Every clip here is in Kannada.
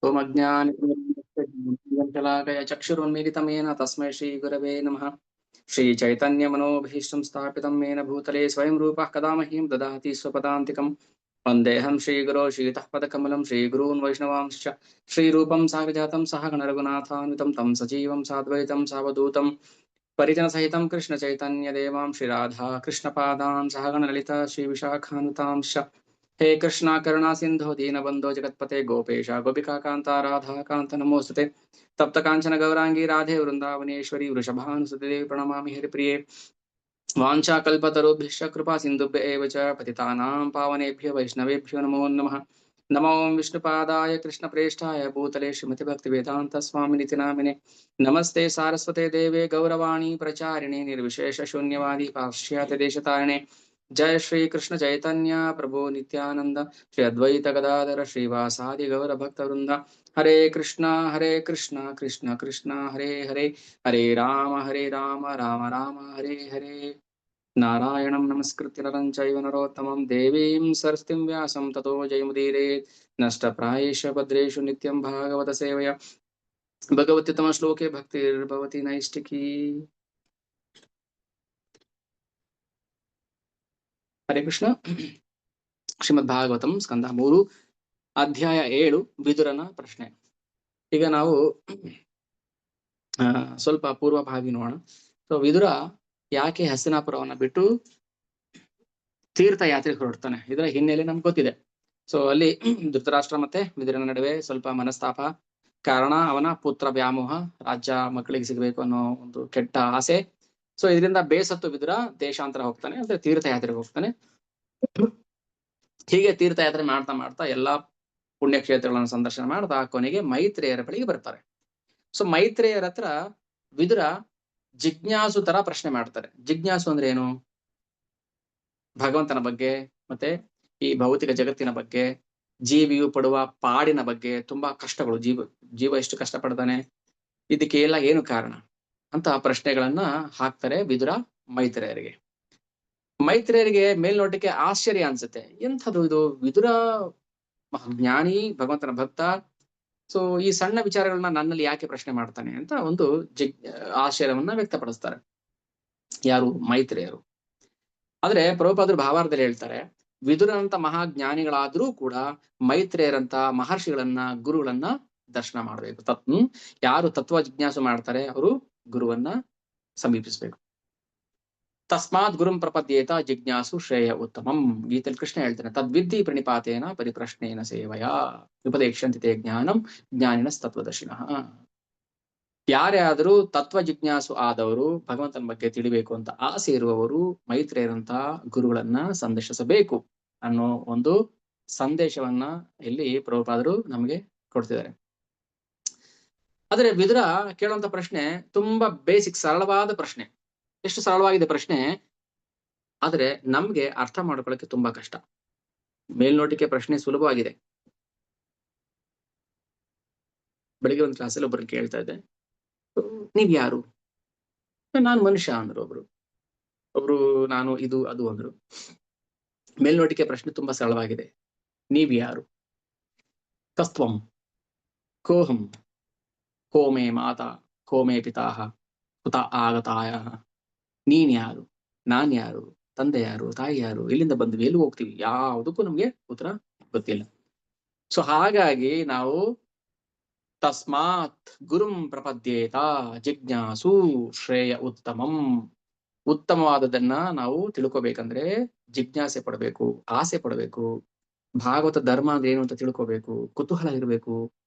ओम अज्ञानशलाकया चक्षुरुन्मीलितं येन तस्मै श्रीगुरवे नमः। श्रीचैतन्यमनोभीष्टं स्थापितं येन भूतले स्वयं रूपः कदा मह्यं ददाति स्वपदान्तिकं। वन्देऽहं श्रीगुरो श्रीतः पदकमलं श्रीगुरून् वैष्णवांश्च श्रीरूपं साग्रजातं सहगण रघुनाथान्वितं तं सजीवं साद्वैतं सावधूतं परिजनसहितं कृष्णचैतन्यदेवां श्रीराधा कृष्णपादान् सहगण ललिता श्रीविशाखान्वितांश्च। हे कृष्णा करुणा सिंधु दीनबंधो जगत्पते गोपेश गोपिका कांता राधा कांत नमोस्तुते तप्त कांचन गौरांगी राधे वृंदावनेश्वरी वृषभानुसुते देवी प्रणमामि हरिप्रिये वाञ्छाकल्पतरुभ्यश्च कृपा सिन्धुभ्य एव च पतितानां पावनेभ्यो वैष्णवेभ्यो नमो नमः। नमो विष्णुपादाय कृष्णप्रेष्ठाय भूतले श्रीमतिभक्तिवेदान्त स्वामिनिति नामिने नमस्ते सारस्वते देवे गौरवाणी प्रचारिणे निर्विशेष शून्यवादी पाश्चात्यदेशतारिणे जय श्री कृष्ण चैतन्य प्रभु नित्यानंद श्री अद्वैत गदाधर श्रीवासादि गौर भक्त वृंद हरे कृष्णा कृष्ण कृष्ण हरे हरे हरे राम राम राम हरे हरे। नारायणं नमस्कृत्य नरं चैव नरोत्तमं देवीं सरस्वतीं व्यासं ततो जयमुदीरयेत्। नष्टप्रायेष भद्रेषु नित्यं भागवत सेवया भगवत्युत्तमश्लोके भक्तिर्भवति नैष्टिकी। हरे कृष्ण। ಶ್ರೀಮದ್ಭಾಗವತಂ ಸ್ಕಂದ 3 ಅಧ್ಯಾಯ 7 ವಿದುರನ ಪ್ರಶ್ನೆ. ಈಗ ನಾವು ಸ್ವಲ್ಪ ಪೂರ್ವಭಾವಿ ನೋಡೋಣ. ಸೊ ವಿದುರ ಯಾಕೆ ಹಸ್ತಿನಾಪುರವನ್ನ ಬಿಟ್ಟು ತೀರ್ಥಯಾತ್ರೆಗೆ ಹೊರಡ್ತಾನೆ, ಇದರ ಹಿನ್ನೆಲೆ ನಮ್ಗೆ ಗೊತ್ತಿದೆ. ಸೊ ಅಲ್ಲಿ ಧೃತರಾಷ್ಟ್ರ ಮತ್ತೆ ವಿದುರನ ನಡುವೆ ಸ್ವಲ್ಪ ಮನಸ್ತಾಪ, ಕಾರಣ ಅವನ ಪುತ್ರ ವ್ಯಾಮೋಹ, ರಾಜ್ಯ ಮಕ್ಕಳಿಗೆ ಸಿಗಬೇಕು ಅನ್ನೋ ಒಂದು ಕೆಟ್ಟ ಆಸೆ. ಸೊ ಇದರಿಂದ ಬೇಸತ್ತು ವಿದುರ ದೇಶಾಂತರ ಹೋಗ್ತಾನೆ, ಅಂದ್ರೆ ತೀರ್ಥಯಾತ್ರೆಗೆ ಹೋಗ್ತಾನೆ. ಹೀಗೆ ತೀರ್ಥಯಾತ್ರೆ ಮಾಡ್ತಾ ಮಾಡ್ತಾ ಎಲ್ಲಾ ಪುಣ್ಯಕ್ಷೇತ್ರಗಳನ್ನು ಸಂದರ್ಶನ ಮಾಡ್ತಾ ಕೊನೆಗೆ ಮೈತ್ರೇಯರ ಬಳಿಗೆ ಬರ್ತಾರೆ. ಸೊ ಮೈತ್ರೇಯರ ಹತ್ರ ವಿದುರ ಜಿಜ್ಞಾಸು ತರ ಪ್ರಶ್ನೆ ಮಾಡ್ತಾರೆ. ಜಿಜ್ಞಾಸು ಅಂದ್ರೆ ಏನು? ಭಗವಂತನ ಬಗ್ಗೆ, ಮತ್ತೆ ಈ ಭೌತಿಕ ಜಗತ್ತಿನ ಬಗ್ಗೆ, ಜೀವಿಯು ಪಡುವ ಪಾಡಿನ ಬಗ್ಗೆ, ತುಂಬಾ ಕಷ್ಟಗಳು, ಜೀವ ಎಷ್ಟು ಕಷ್ಟ ಪಡ್ತಾನೆ, ಇದಕ್ಕೆ ಎಲ್ಲ ಏನು ಕಾರಣ ಅಂತ ಪ್ರಶ್ನೆಗಳನ್ನ ಹಾಕ್ತಾರೆ ವಿದುರ ಮೈತ್ರೇಯರಿಗೆ. ಮೈತ್ರೇಯರಿಗೆ ಮೇಲ್ನೋಟಕ್ಕೆ ಆಶ್ಚರ್ಯ ಅನ್ಸುತ್ತೆ, ಎಂಥದ್ದು ಇದು, ವಿದುರ ಜ್ಞಾನಿ, ಭಗವಂತನ ಭಕ್ತ, ಸೊ ಈ ಸಣ್ಣ ವಿಚಾರಗಳನ್ನ ನನ್ನಲ್ಲಿ ಯಾಕೆ ಪ್ರಶ್ನೆ ಮಾಡ್ತಾನೆ ಅಂತ ಒಂದು ಆಶ್ಚರ್ಯವನ್ನ ವ್ಯಕ್ತಪಡಿಸ್ತಾರೆ ಯಾರು? ಮೈತ್ರೇಯರು. ಆದ್ರೆ ಪ್ರಭುಪಾದರು ಭಾವಾರ್ಧದಲ್ಲಿ ಹೇಳ್ತಾರೆ, ವಿದುರನಂತ ಮಹಾಜ್ಞಾನಿಗಳಾದ್ರೂ ಕೂಡ ಮೈತ್ರೇಯರಂತ ಮಹರ್ಷಿಗಳನ್ನ, ಗುರುಗಳನ್ನ ದರ್ಶನ ಮಾಡಬೇಕು. ಯಾರು ತತ್ವ ಜಿಜ್ಞಾಸು ಮಾಡ್ತಾರೆ ಅವರು ಗುರುವನ್ನ ಸಮೀಪಿಸ್ಬೇಕು. ತಸ್ಮಾತ್ ಗುರುಂ ಪ್ರಪದ್ಯೇತ ಜಿಜ್ಞಾಸು ಶ್ರೇಯ ಉತ್ತಮಂ. ಗೀತೆಯಲ್ಲಿ ಕೃಷ್ಣ ಹೇಳ್ತಾನೆ, ತದ್ವಿದ್ಧಿ ಪ್ರಣಿಪಾತೇನ ಪರಿಪ್ರಶ್ನೇನ ಸೇವಯ ಉಪದೇಕ್ಷಂತಿ ತೇ ಜ್ಞಾನಂ ಜ್ಞಾನಿನ ತತ್ವದರ್ಶಿನಃ. ಯಾರ್ಯಾದರೂ ತತ್ವ ಜಿಜ್ಞಾಸು ಆದವರು, ಭಗವಂತನ ಬಗ್ಗೆ ತಿಳಿಬೇಕು ಅಂತ ಆಸೆ ಇರುವವರು ಮೈತ್ರೇಯರಂತ ಗುರುಗಳನ್ನ ಸಂದರ್ಶಿಸಬೇಕು ಅನ್ನೋ ಒಂದು ಸಂದೇಶವನ್ನ ಇಲ್ಲಿ ಪ್ರಭುಪಾದರು ನಮಗೆ ಕೊಡ್ತಿದ್ದಾರೆ. ಆದ್ರೆ ವಿದುರ ಕೇಳುವಂತ ಪ್ರಶ್ನೆ ತುಂಬಾ ಬೇಸಿಕ್, ಸರಳವಾದ ಪ್ರಶ್ನೆ. ಎಷ್ಟು ಸರಳವಾಗಿದೆ ಪ್ರಶ್ನೆ, ಆದ್ರೆ ನಮ್ಗೆ ಅರ್ಥ ಮಾಡ್ಕೊಳ್ಳಕ್ಕೆ ತುಂಬಾ ಕಷ್ಟ. ಮೇಲ್ನೋಟಿಕೆ ಪ್ರಶ್ನೆ ಸುಲಭವಾಗಿದೆ. ಬೆಳಿಗ್ಗೆ ಒಂದು ಕ್ಲಾಸಲ್ಲಿ ಒಬ್ಬರನ್ನ ಕೇಳ್ತಾ ಇದ್ದೆ, ನೀವ್ ಯಾರು? ನಾನು ಮನುಷ್ಯ ಅಂದ್ರು ಒಬ್ರು ನಾನು ಇದು ಅದು ಅಂದ್ರು. ಮೇಲ್ನೋಟಿಕೆ ಪ್ರಶ್ನೆ ತುಂಬಾ ಸರಳವಾಗಿದೆ. ನೀವ್ ಯಾರು? ಕಸ್ತ್ವಂ, ಕೋಹಂ, ಕೋಮೇ ಮಾತಾ, ಕೋಮೇ ಪಿತಾಹ, ಕುತ ಆಗತಾಯ. ನೀನ್ ಯಾರು, ನಾನ್ ಯಾರು, ತಂದೆ ಯಾರು, ತಾಯಿ ಯಾರು, ಎಲ್ಲಿಂದ ಬಂದ್ವಿ, ಎಲ್ಲಿ ಹೋಗ್ತೀವಿ, ಯಾವುದಕ್ಕೂ ನಮ್ಗೆ ಉತ್ತರ ಗೊತ್ತಿಲ್ಲ. ಸೊ ಹಾಗಾಗಿ ನಾವು ತಸ್ಮಾತ್ ಗುರುಂ ಪ್ರಪದ್ಯೇತ ಜಿಜ್ಞಾಸು ಶ್ರೇಯ ಉತ್ತಮಂ. ಉತ್ತಮವಾದದನ್ನ ನಾವು ತಿಳ್ಕೊಬೇಕಂದ್ರೆ ಜಿಜ್ಞಾಸೆ ಪಡಬೇಕು, ಆಸೆ ಪಡಬೇಕು, ಭಾಗವತ ಧರ್ಮ ಅಂದ್ರೆ ಏನು ಅಂತ ತಿಳ್ಕೊಬೇಕು, ಕುತೂಹಲ ಇರಬೇಕು.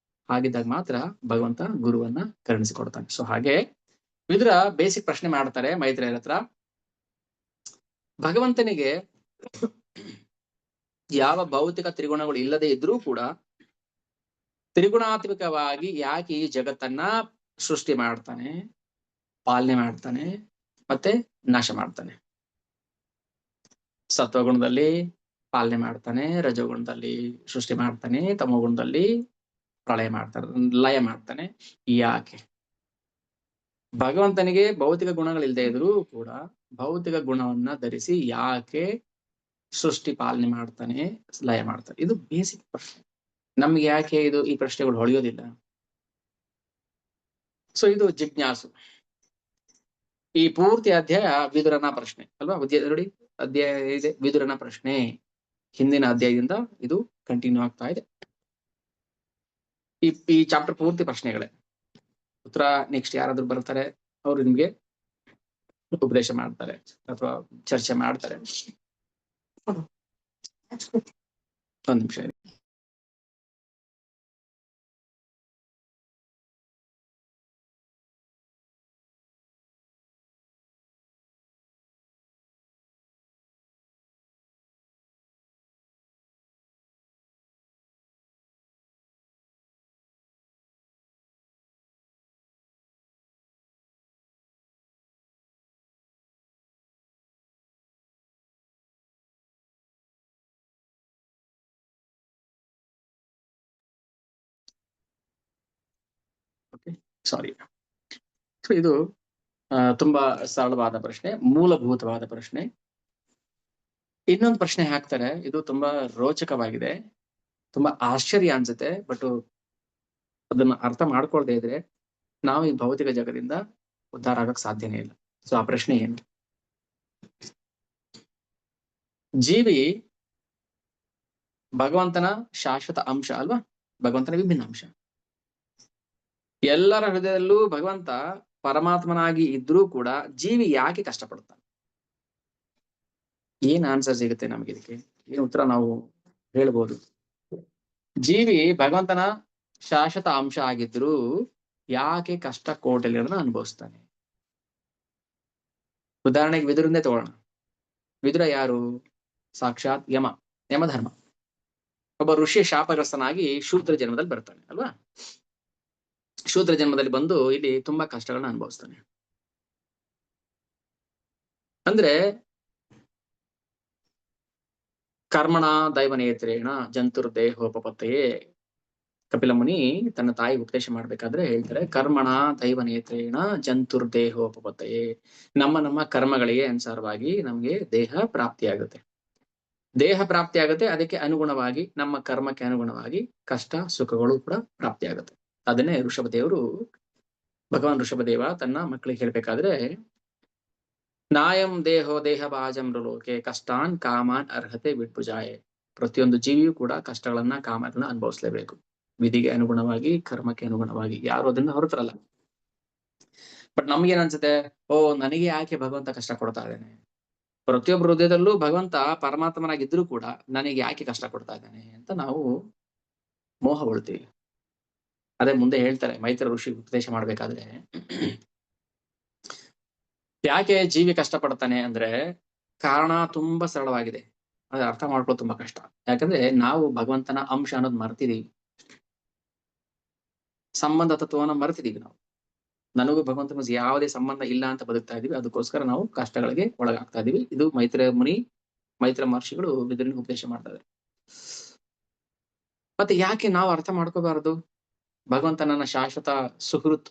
ಹಾಗಿದ್ದಾಗ ಮಾತ್ರ ಭಗವಂತ ಗುರುವನ್ನ ಕರುಣಿಸಿಕೊಡ್ತಾನೆ. ಸೊ ಹಾಗೆ ವಿದುರ ಬೇಸಿಕ್ ಪ್ರಶ್ನೆ ಮಾಡ್ತಾರೆ ಮೈತ್ರೇಯರ ಹತ್ರ, ಭಗವಂತನಿಗೆ ಯಾವ ಭೌತಿಕ ತ್ರಿಗುಣಗಳು ಇಲ್ಲದೆ ಇದ್ರೂ ಕೂಡ ತ್ರಿಗುಣಾತ್ಮಕವಾಗಿ ಯಾಕೆ ಈ ಜಗತ್ತನ್ನ ಸೃಷ್ಟಿ ಮಾಡ್ತಾನೆ, ಪಾಲನೆ ಮಾಡ್ತಾನೆ, ಮತ್ತೆ ನಾಶ ಮಾಡ್ತಾನೆ? ಸತ್ವಗುಣದಲ್ಲಿ ಪಾಲನೆ ಮಾಡ್ತಾನೆ, ರಜೋಗುಣದಲ್ಲಿ ಸೃಷ್ಟಿ ಮಾಡ್ತಾನೆ, ತಮೋಗುಣದಲ್ಲಿ ಪ್ರಳಯ ಮಾಡ್ತಾನೆ, ಲಯ ಮಾಡ್ತಾನೆ. ಯಾಕೆ? ಭಗವಂತನಿಗೆ ಭೌತಿಕ ಗುಣಗಳಿಲ್ಲದೆ ಇದ್ರೂ ಕೂಡ ಭೌತಿಕ ಗುಣವನ್ನ ಧರಿಸಿ ಯಾಕೆ ಸೃಷ್ಟಿ ಪಾಲನೆ ಮಾಡ್ತಾನೆ, ಲಯ ಮಾಡ್ತಾನೆ? ಇದು ಬೇಸಿಕ್ ಪ್ರಶ್ನೆ. ನಮ್ಗೆ ಯಾಕೆ ಈ ಪ್ರಶ್ನೆಗಳು ಹೊಳೆಯೋದಿಲ್ಲ? ಸೊ ಇದು ಜಿಜ್ಞಾಸು. ಈ ಪೂರ್ತಿ ಅಧ್ಯಾಯ ವಿದುರನ ಪ್ರಶ್ನೆ ಅಲ್ವಾ? ನೋಡಿ, ಅಧ್ಯಾಯ ಇದೆ ವಿದುರನ ಪ್ರಶ್ನೆ. ಹಿಂದಿನ ಅಧ್ಯಾಯದಿಂದ ಇದು ಕಂಟಿನ್ಯೂ ಆಗ್ತಾ ಇದೆ. ಈ ಚಾಪ್ಟರ್ ಪೂರ್ತಿ ಪ್ರಶ್ನೆಗಳೇ. ಉತ್ತರ ನೆಕ್ಸ್ಟ್ ಯಾರಾದ್ರೂ ಬರ್ತಾರೆ, ಅವರು ನಿಮ್ಗೆ ಉಪದೇಶ ಮಾಡ್ತಾರೆ ಅಥವಾ ಚರ್ಚೆ ಮಾಡ್ತಾರೆ. ಒಂದು ನಿಮಿಷ. ಸಾರಿ. ಇದು ತುಂಬಾ ಸರಳವಾದ ಪ್ರಶ್ನೆ, ಮೂಲಭೂತವಾದ ಪ್ರಶ್ನೆ. ಇನ್ನೊಂದು ಪ್ರಶ್ನೆ ಹಾಕ್ತಾರೆ, ಇದು ತುಂಬಾ ರೋಚಕವಾಗಿದೆ, ತುಂಬಾ ಆಶ್ಚರ್ಯ ಅನ್ಸುತ್ತೆ. ಬಟ್ ಅದನ್ನ ಅರ್ಥ ಮಾಡ್ಕೊಳ್ದೇ ಇದ್ರೆ ನಾವು ಈ ಭೌತಿಕ ಜಗದಿಂದ ಉದ್ಧಾರ ಆಗಕ್ ಸಾಧ್ಯನೇ ಇಲ್ಲ. ಸೊ ಆ ಪ್ರಶ್ನೆ ಏನು? ಜೀವಿ ಭಗವಂತನ ಶಾಶ್ವತ ಅಂಶ ಅಲ್ವಾ? ಭಗವಂತನ ವಿಭಿನ್ನ ಅಂಶ. ಎಲ್ಲರ ಹೃದಯದಲ್ಲೂ ಭಗವಂತ ಪರಮಾತ್ಮನಾಗಿ ಇದ್ರೂ ಕೂಡ ಜೀವಿ ಯಾಕೆ ಕಷ್ಟಪಡ್ತಾನೆ? ಏನ್ ಆನ್ಸರ್ ಸಿಗುತ್ತೆ ನಮ್ಗೆ ಇದಕ್ಕೆ? ಏನ್ ಉತ್ತರ ನಾವು ಹೇಳ್ಬೋದು? ಜೀವಿ ಭಗವಂತನ ಶಾಶ್ವತ ಅಂಶ ಆಗಿದ್ರು ಯಾಕೆ ಕಷ್ಟ ಕೋಟೆಗಳನ್ನ ಅನುಭವಿಸ್ತಾನೆ? ಉದಾಹರಣೆಗೆ ವಿದುರನ್ನೇ ತಗೊಳ್ಳೋಣ. ವಿದುರ ಯಾರು? ಸಾಕ್ಷಾತ್ ಯಮಧರ್ಮ. ಒಬ್ಬ ಋಷಿ ಶಾಪಗ್ರಸ್ತನಾಗಿ ಶೂದ್ರ ಜನ್ಮದಲ್ಲಿ ಬರ್ತಾನೆ ಅಲ್ವಾ? ಶೂದ್ರ ಜನ್ಮದಲ್ಲಿ ಬಂದು ಇಲ್ಲಿ ತುಂಬಾ ಕಷ್ಟಗಳನ್ನ ಅನುಭವಿಸ್ತಾನೆ. ಅಂದ್ರೆ ಕರ್ಮಣ ದೈವನೇತ್ರೇಣ ಜಂತುರ್ದೇಹೋಪಪತ್ತೆಯೇ. ಕಪಿಲ ಮುನಿ ತನ್ನ ತಾಯಿ ಉಪದೇಶ ಮಾಡ್ಬೇಕಾದ್ರೆ ಹೇಳ್ತಾರೆ, ಕರ್ಮಣ ದೈವನೇತ್ರೇಣ ಜಂತುರ್ದೇಹೋಪಪತ್ತೆಯೇ. ನಮ್ಮ ಕರ್ಮಗಳಿಗೆ ಅನುಸಾರವಾಗಿ ನಮ್ಗೆ ದೇಹ ಪ್ರಾಪ್ತಿ ಆಗುತ್ತೆ. ದೇಹ ಪ್ರಾಪ್ತಿ ಆಗುತ್ತೆ, ಅದಕ್ಕೆ ಅನುಗುಣವಾಗಿ ನಮ್ಮ ಕರ್ಮಕ್ಕೆ ಅನುಗುಣವಾಗಿ ಕಷ್ಟ ಸುಖಗಳು ಕೂಡ ಪ್ರಾಪ್ತಿ ಆಗುತ್ತೆ. ಅದನ್ನೇ ಋಷಭದೇವರು, ಭಗವಾನ್ ಋಷಭದೇವ ತನ್ನ ಮಕ್ಕಳಿಗೆ ಹೇಳ್ಬೇಕಾದ್ರೆ, ನಾಯಂ ದೇಹೋ ದೇಹ ಬಾಜಂ ಲೋಕೆ ಕಷ್ಟಾನ್ ಕಾಮಾನ್ ಅರ್ಹತೆ ವಿಡ್ಭುಜಾಯೆ. ಪ್ರತಿಯೊಂದು ಜೀವಿಯೂ ಕೂಡ ಕಷ್ಟಗಳನ್ನ ಕಾಮಗಳನ್ನ ಅನುಭವಿಸ್ಲೇಬೇಕು, ವಿಧಿಗೆ ಅನುಗುಣವಾಗಿ ಕರ್ಮಕ್ಕೆ ಅನುಗುಣವಾಗಿ. ಯಾರು ಅದನ್ನ ಹೊರತರಲ್ಲ. ಬಟ್ ನಮ್ಗೇನ್ ಅನ್ಸುತ್ತೆ, ನನಗೆ ಯಾಕೆ ಭಗವಂತ ಕಷ್ಟ ಕೊಡ್ತಾ ಇದ್ದಾನೆ? ಪ್ರತಿಯೊಬ್ಬರ ಹೃದಯದಲ್ಲೂ ಭಗವಂತ ಪರಮಾತ್ಮನಾಗಿದ್ರು ಕೂಡ ನನಗೆ ಯಾಕೆ ಕಷ್ಟ ಕೊಡ್ತಾ ಇದ್ದಾನೆ ಅಂತ ನಾವು ಮೋಹಗೊಳ್ತೀವಿ. ಅದೇ ಮುಂದೆ ಹೇಳ್ತಾರೆ ಮೈತ್ರ ಋಷಿ ಉಪದೇಶ ಮಾಡ್ಬೇಕಾದ್ರೆ, ಯಾಕೆ ಜೀವಿ ಕಷ್ಟ ಪಡ್ತಾನೆ ಅಂದ್ರೆ ಕಾರಣ ತುಂಬಾ ಸರಳವಾಗಿದೆ, ಅದ್ರ ಅರ್ಥ ಮಾಡ್ಕೊಳ್ಳೋದು ತುಂಬಾ ಕಷ್ಟ. ಯಾಕಂದ್ರೆ ನಾವು ಭಗವಂತನ ಅಂಶ ಅನ್ನೋದು ಮರ್ತಿದೀವಿ, ಸಂಬಂಧ ತತ್ವವನ್ನ ಮರ್ತಿದೀವಿ. ನಾವು ನನಗೂ ಭಗವಂತನ ಯಾವುದೇ ಸಂಬಂಧ ಇಲ್ಲ ಅಂತ ಬದುಕ್ತಾ ಇದೀವಿ. ಅದಕ್ಕೋಸ್ಕರ ನಾವು ಕಷ್ಟಗಳಿಗೆ ಒಳಗಾಗ್ತಾ ಇದೀವಿ. ಇದು ಮೈತ್ರ ಮಹರ್ಷಿಗಳು ವಿದುರನಿಗೆ ಉಪದೇಶ ಮಾಡ್ತಾ ಇದ್ದಾರೆ. ಮತ್ತೆ ಯಾಕೆ ನಾವು ಅರ್ಥ ಮಾಡ್ಕೋಬಾರದು? ಭಗವಂತ ನನ್ನ ಶಾಶ್ವತ ಸುಹೃತ್,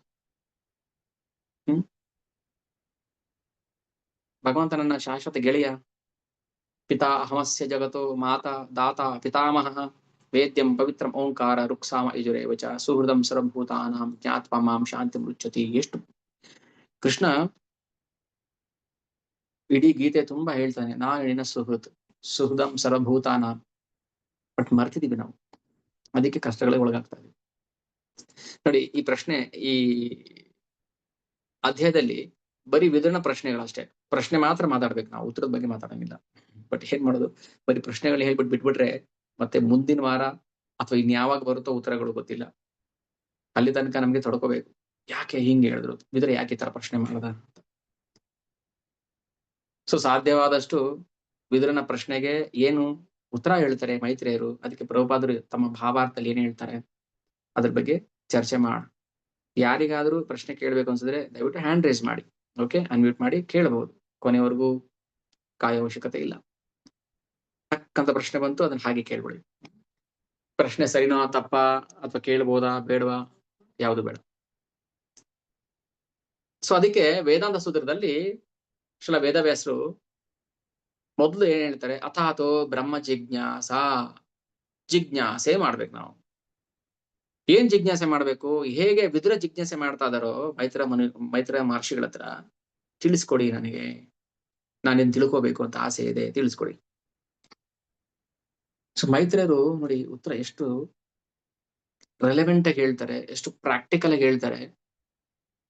ಭಗವಂತ ನನ್ನ ಶಾಶ್ವತ ಗೆಳೆಯ. ಪಿತಾ ಅಹಮಸ್ಯ ಜಗತೋ ಮಾತಾ ದಾತ ಪಿತಾಮಹ ವೇದ್ಯಂ ಪವಿತ್ರಂ ಓಂಕಾರ ರುಕ್ಸಾಮ ಯಜುರೇವಚ ಸುಹೃದಂ ಸರ್ವಭೂತಾನಾಂ ಜ್ಞಾತ್ವಾ ಮಾಂ ಶಾಂತಿ ಮೃಚ್ಯತಿ. ಎಷ್ಟು ಕೃಷ್ಣ ಇಡೀ ಗೀತೆ ತುಂಬಾ ಹೇಳ್ತಾನೆ, ನಾನು ನಿನ್ನ ಸುಹೃದಂ ಸರ್ವಭೂತಾನಾಂ. ಬಟ್ ಮರ್ತಿದೀವಿ ನಾವು, ಅದಕ್ಕೆ ಕಷ್ಟಗಳಿಗೆ ಒಳಗಾಗ್ತಾ ಇದೀವಿ. ನೋಡಿ, ಈ ಪ್ರಶ್ನೆ ಈ ಅಧ್ಯಾಯದಲ್ಲಿ ಬರೀ ವಿದುರನ ಪ್ರಶ್ನೆಗಳಷ್ಟೇ. ಪ್ರಶ್ನೆ ಮಾತ್ರ ಮಾತಾಡ್ಬೇಕು ನಾವು, ಉತ್ತರದ ಬಗ್ಗೆ ಮಾತಾಡಂಗಿಲ್ಲ. ಬಟ್ ಏನ್ ಮಾಡೋದು, ಬರೀ ಪ್ರಶ್ನೆಗಳು ಹೇಳ್ಬಿಟ್ಟು ಬಿಟ್ಬಿಟ್ರೆ ಮತ್ತೆ ಮುಂದಿನ ವಾರ ಅಥವಾ ಇನ್ಯಾವಾಗ ಬರುತ್ತೋ ಉತ್ತರಗಳು ಗೊತ್ತಿಲ್ಲ. ಅಲ್ಲಿ ತನಕ ನಮ್ಗೆ ತೊಡ್ಕೋಬೇಕು, ಯಾಕೆ ಹಿಂಗೆ ಹೇಳಿದ್ರು, ವಿದುರ ಯಾಕೆ ಈ ತರ ಪ್ರಶ್ನೆ ಮಾಡದ ಅಂತ. ಸೊ ಸಾಧ್ಯವಾದಷ್ಟು ವಿದುರನ ಪ್ರಶ್ನೆಗೆ ಏನು ಉತ್ತರ ಹೇಳ್ತಾರೆ ಮೈತ್ರೇಯರು, ಅದಕ್ಕೆ ಪ್ರಭುಪಾದರು ತಮ್ಮ ಭಾವಾರ್ಥದಲ್ಲಿ ಏನ್ ಹೇಳ್ತಾರೆ ಅದ್ರ ಬಗ್ಗೆ ಚರ್ಚೆ ಮಾಡ. ಯಾರಿಗಾದ್ರೂ ಪ್ರಶ್ನೆ ಕೇಳ್ಬೇಕು ಅನ್ಸಿದ್ರೆ ದಯವಿಟ್ಟು ಹ್ಯಾಂಡ್ ರೈಸ್ ಮಾಡಿ, ಓಕೆ, ಅನ್ಮ್ಯೂಟ್ ಮಾಡಿ ಕೇಳಬಹುದು. ಕೊನೆವರೆಗೂ ಕಾಯೋ ಅವಶ್ಯಕತೆ ಇಲ್ಲ. ಟಕ್ಕಂತ ಪ್ರಶ್ನೆ ಬಂತು, ಅದನ್ನ ಹಾಗೆ ಕೇಳ್ಬಿಡಿ. ಪ್ರಶ್ನೆ ಸರಿನಾ ತಪ್ಪಾ ಅಥವಾ ಕೇಳ್ಬೋದಾ ಬೇಡವಾ ಯಾವುದು ಬೇಡ. ಸೊ ಅದಕ್ಕೆ ವೇದಾಂತ ಸೂತ್ರದಲ್ಲಿ ಶ್ರೀಲ ವೇದವ್ಯಾಸರು ಮೊದಲು ಏನ್ ಹೇಳ್ತಾರೆ, ಅಥಾತೋ ಬ್ರಹ್ಮ ಜಿಜ್ಞಾಸಾ. ಜಿಜ್ಞಾಸೆ ಮಾಡ್ಬೇಕು ನಾವು. ಏನ್ ಜಿಜ್ಞಾಸೆ ಮಾಡ್ಬೇಕು, ಹೇಗೆ ವಿದುರ ಜಿಜ್ಞಾಸೆ ಮಾಡ್ತಾ ಇದಾರೋ ಮೈತ್ರ ಮಹರ್ಷಿಗಳ ಹತ್ರ, ತಿಳಿಸ್ಕೊಡಿ ನನಗೆ, ನಾನೇನ್ ತಿಳ್ಕೋಬೇಕು ಅಂತ ಆಸೆ ಇದೆ, ತಿಳಿಸ್ಕೊಡಿ. ಸೊ ಮೈತ್ರೇಯರು ನೋಡಿ ಉತ್ತರ ಎಷ್ಟು ರೆಲೆವೆಂಟ್ ಆಗಿ ಹೇಳ್ತಾರೆ, ಎಷ್ಟು ಪ್ರಾಕ್ಟಿಕಲ್ ಆಗಿ ಹೇಳ್ತಾರೆ.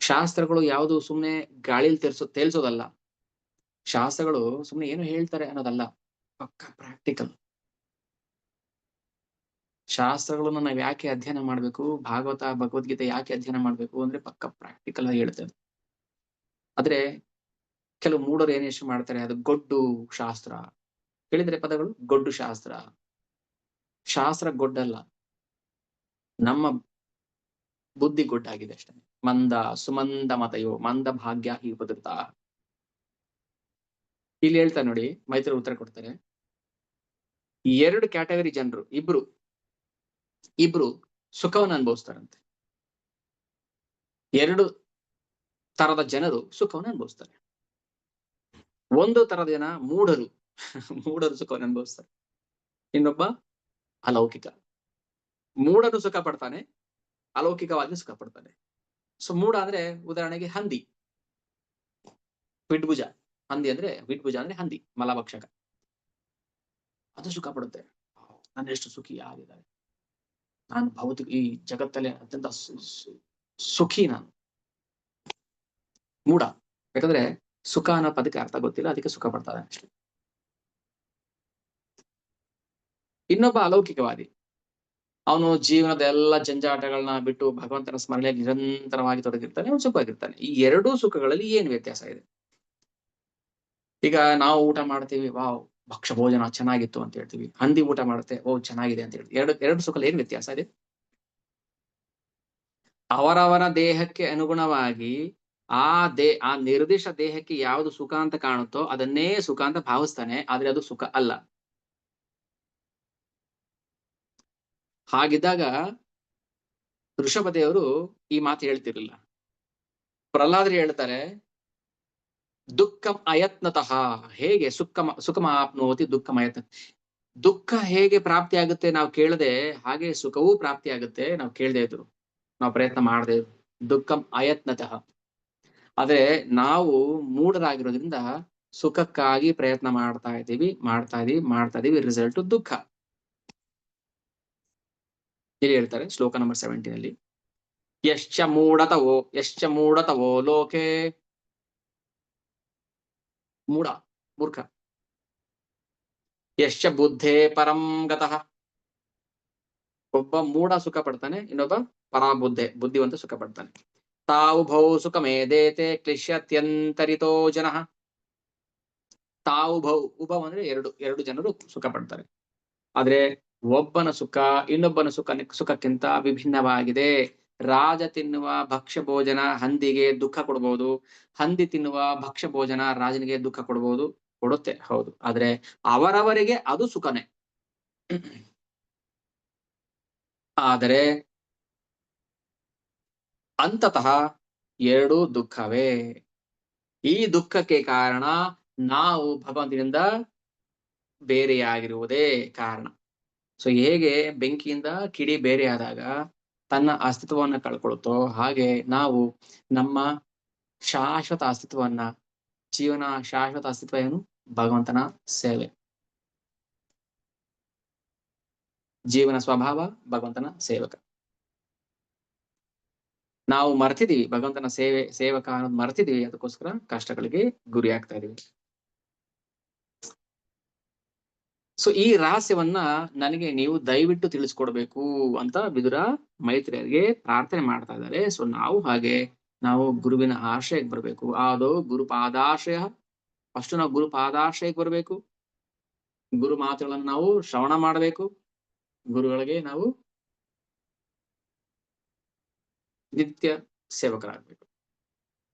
ಶಾಸ್ತ್ರಗಳು ಯಾವುದು ಸುಮ್ನೆ ಗಾಳಿಲಿ ತೇಲ್ಸೋದಲ್ಲ. ಶಾಸ್ತ್ರಗಳು ಸುಮ್ನೆ ಏನು ಹೇಳ್ತಾರೆ ಅನ್ನೋದಲ್ಲ, ಪಕ್ಕ ಪ್ರಾಕ್ಟಿಕಲ್. ಶಾಸ್ತ್ರಗಳನ್ನು ನಾವ್ ಯಾಕೆ ಅಧ್ಯಯನ ಮಾಡ್ಬೇಕು, ಭಗವದ್ಗೀತೆ ಯಾಕೆ ಅಧ್ಯಯನ ಮಾಡ್ಬೇಕು ಅಂದ್ರೆ ಪಕ್ಕ ಪ್ರಾಕ್ಟಿಕಲ್ ಆಗಿ ಹೇಳ್ತೇವೆ. ಆದ್ರೆ ಕೆಲವು ಮೂಢರು ಏನೇಷ್ಟು ಮಾಡ್ತಾರೆ, ಅದು ಗೊಡ್ಡು ಶಾಸ್ತ್ರ ಕೇಳಿದ್ರೆ ಪದಗಳು, ಗೊಡ್ಡು ಶಾಸ್ತ್ರ. ಶಾಸ್ತ್ರ ಗೊಡ್ಡಲ್ಲ, ನಮ್ಮ ಬುದ್ಧಿ ಗೊಡ್ಡಾಗಿದೆ ಅಷ್ಟೇ. ಮಂದ ಸುಮಂದ ಮತಯೋ ಮಂದ ಭಾಗ್ಯ ಹಿ ಉಪದ್ರುತ. ಇಲ್ಲಿ ಹೇಳ್ತಾರೆ ನೋಡಿ, ಮೈತ್ರಿ ಉತ್ತರ ಕೊಡ್ತಾರೆ. 2 ಕ್ಯಾಟಗರಿ ಜನರು, ಇಬ್ರು ಸುಖವನ್ನು ಅನುಭವಿಸ್ತಾರಂತೆ. 2 ತರದ ಜನರು ಸುಖವನ್ನು ಅನುಭವಿಸ್ತಾರೆ. ಒಂದು ತರದ ಜನ ಮೂಢರು ಸುಖವನ್ನು ಅನುಭವಿಸ್ತಾರೆ. ಇನ್ನೊಬ್ಬ ಅಲೌಕಿಕ. ಮೂಢನು ಸುಖ ಪಡ್ತಾನೆ, ಅಲೌಕಿಕವಾಗಿ ಸುಖ ಪಡ್ತಾನೆ. ಸೊ ಮೂಢ ಅಂದ್ರೆ ಉದಾಹರಣೆಗೆ ಹಂದಿ, ವಿಡ್ಭುಜ. ಹಂದಿ ಅಂದ್ರೆ ವಿಡ್ಭುಜ ಅಂದ್ರೆ ಹಂದಿ, ಮಲಭಕ್ಷಕ. ಅದು ಸುಖ ಪಡುತ್ತೆ, ನಾನು ಎಷ್ಟು ಸುಖಿ ಆಗಿದ್ದಾರೆ, ನಾನು ಭೌತಿಕ ಈ ಜಗತ್ತಲ್ಲಿ ಅತ್ಯಂತ ಸುಖಿ ನಾನು. ಮೂಢ, ಯಾಕಂದ್ರೆ ಸುಖ ಅನ್ನೋ ಪದಕ್ಕೆ ಅರ್ಥ ಗೊತ್ತಿಲ್ಲ, ಅದಕ್ಕೆ ಸುಖ ಪಡ್ತಾರೆ ಅಷ್ಟೇ. ಇನ್ನೊಬ್ಬ ಅಲೌಕಿಕವಾದಿ, ಅವನು ಜೀವನದ ಎಲ್ಲ ಜಂಜಾಟಗಳನ್ನ ಬಿಟ್ಟು ಭಗವಂತನ ಸ್ಮರಣೆಯಲ್ಲಿ ನಿರಂತರವಾಗಿ ತೊಡಗಿರ್ತಾನೆ, ಅವನು ಸುಖವಾಗಿರ್ತಾನೆ. ಈ 2 ಸುಖಗಳಲ್ಲಿ ಏನ್ ವ್ಯತ್ಯಾಸ ಇದೆ? ಈಗ ನಾವು ಊಟ ಮಾಡ್ತೀವಿ, ವಾವ್ ಭಕ್ಷ್ಯ ಭೋಜನ ಚೆನ್ನಾಗಿತ್ತು ಅಂತ ಹೇಳ್ತೀವಿ. ಹಂದಿ ಊಟ ಮಾಡುತ್ತೆ, ಓ ಚೆನ್ನಾಗಿದೆ ಅಂತ ಹೇಳ್ತೀವಿ. ಎರಡು ಸುಖದಲ್ಲಿ ಏನ್ ವ್ಯತ್ಯಾಸ ಇದೆ? ಅವರವರ ದೇಹಕ್ಕೆ ಅನುಗುಣವಾಗಿ ಆ ನಿರ್ದಿಷ್ಟ ದೇಹಕ್ಕೆ ಯಾವುದು ಸುಖ ಅಂತ ಕಾಣುತ್ತೋ ಅದನ್ನೇ ಸುಖ ಅಂತ ಭಾವಿಸ್ತಾನೆ, ಆದ್ರೆ ಅದು ಸುಖ ಅಲ್ಲ. ಹಾಗಿದ್ದಾಗ ಋಷಭದೇವರು ಈ ಮಾತು ಹೇಳ್ತಿರ್ಲಿಲ್ಲ. ಪ್ರಹ್ಲಾದರು ಹೇಳ್ತಾರೆ, ದುಃಖಂ ಅಯತ್ನತಃ. ಹೇಗೆ ಸುಖಮ ಆಪ್ನೋತಿ ದುಃಖಂ ಅಯತ್ನ. ದುಃಖ ಹೇಗೆ ಪ್ರಾಪ್ತಿ ಆಗುತ್ತೆ ನಾವು ಕೇಳದೆ, ಹಾಗೆ ಸುಖವೂ ಪ್ರಾಪ್ತಿ ಆಗುತ್ತೆ ನಾವು ಕೇಳದೆ ಇದ್ರು, ನಾವು ಪ್ರಯತ್ನ ಮಾಡದೆ ಇದ್ರು. ದುಃಖಂ ಅಯತ್ನತಃ. ಆದ್ರೆ ನಾವು ಮೂಢರಾಗಿರೋದ್ರಿಂದ ಸುಖಕ್ಕಾಗಿ ಪ್ರಯತ್ನ ಮಾಡ್ತಾ ಇದೀವಿ, ರಿಸಲ್ಟ್ ದುಃಖ. ಇಲ್ಲಿ ಹೇಳ್ತಾರೆ ಶ್ಲೋಕ ನಂಬರ್ 17 ಅಲ್ಲಿ, ಯಶ್ಚ ಮೂಢತವೋ ಲೋಕೆ. ಮೂರ್ಖ. ಯಶ್ಚ ಬುದ್ಧೇ ಪರಂ ಗತಃ. ಒಬ್ಬ ಮೂಢ ಸುಖ ಪಡ್ತಾನೆ, ಇನ್ನೊಬ್ಬ ಬುದ್ಧಿವಂತ ಸುಖ ಪಡ್ತಾನೆ. ತಾವುಭೌ ಸುಖಮೇದೇತೆ ಕ್ಲಿಶ್ಯತ್ಯಂತರಿತೋ ಜನಃ. ಉಭೌ ಅಂದ್ರೆ ಎರಡು ಜನರು ಸುಖ ಪಡ್ತಾರೆ. ಆದ್ರೆ ಒಬ್ಬನ ಸುಖ ಇನ್ನೊಬ್ಬನ ಸುಖಕ್ಕಿಂತ ವಿಭಿನ್ನವಾಗಿದೆ. ರಾಜ ತಿನ್ನುವ ಭಕ್ಷ್ಯ ಭೋಜನ ಹಂದಿಗೆ ದುಃಖ ಕೊಡ್ಬೋದು, ಹಂದಿ ತಿನ್ನುವ ಭಕ್ಷ್ಯ ಭೋಜನ ರಾಜನಿಗೆ ದುಃಖ ಕೊಡುತ್ತೆ, ಹೌದು. ಆದ್ರೆ ಅವರವರಿಗೆ ಅದು ಸುಖನೇ. ಆದರೆ ಅಂತತಃ 2 ದುಃಖವೇ. ಈ ದುಃಖಕ್ಕೆ ಕಾರಣ ನಾವು ಭಗವಂತನಿಂದ ಬೇರೆಯಾಗಿರುವುದೇ ಕಾರಣ. ಸೊ ಹೇಗೆ ಬೆಂಕಿಯಿಂದ ಕಿಡಿ ಬೇರೆಯಾದಾಗ ತನ್ನ ಅಸ್ತಿತ್ವವನ್ನ ಕಳ್ಕೊಳುತ್ತೋ, ಹಾಗೆ ನಾವು ನಮ್ಮ ಶಾಶ್ವತ ಅಸ್ತಿತ್ವವನ್ನ, ಶಾಶ್ವತ ಅಸ್ತಿತ್ವ ಏನು? ಭಗವಂತನ ಸೇವೆ. ಜೀವನ ಸ್ವಭಾವ ಭಗವಂತನ ಸೇವಕ. ನಾವು ಮರ್ತಿದೀವಿ ಭಗವಂತನ ಸೇವಕ ಅನ್ನೋದು ಮರ್ತಿದೀವಿ, ಅದಕ್ಕೋಸ್ಕರ ಕಷ್ಟಗಳಿಗೆ ಗುರಿ ಆಗ್ತಾ ಇದೀವಿ. ಸೊ ಈ ರಹಸ್ಯವನ್ನ ನನಗೆ ನೀವು ದಯವಿಟ್ಟು ತಿಳಿಸ್ಕೊಡ್ಬೇಕು ಅಂತ ವಿದುರ ಮೈತ್ರಿಯರಿಗೆ ಪ್ರಾರ್ಥನೆ ಮಾಡ್ತಾ ಇದ್ದಾರೆ. ಸೊ ನಾವು ಗುರುವಿನ ಆಶ್ರಯಕ್ಕೆ ಬರ್ಬೇಕು. ಅದು ಗುರುಪಾದಾಶ್ರಯ. ಫಸ್ಟ್ ನಾವು ಗುರುಪಾದಾಶ್ರಯಕ್ಕೆ ಬರ್ಬೇಕು. ಗುರು ಮಾತುಗಳನ್ನು ನಾವು ಶ್ರವಣ ಮಾಡಬೇಕು. ಗುರುಗಳಿಗೆ ನಾವು ನಿತ್ಯ ಸೇವಕರಾಗಬೇಕು.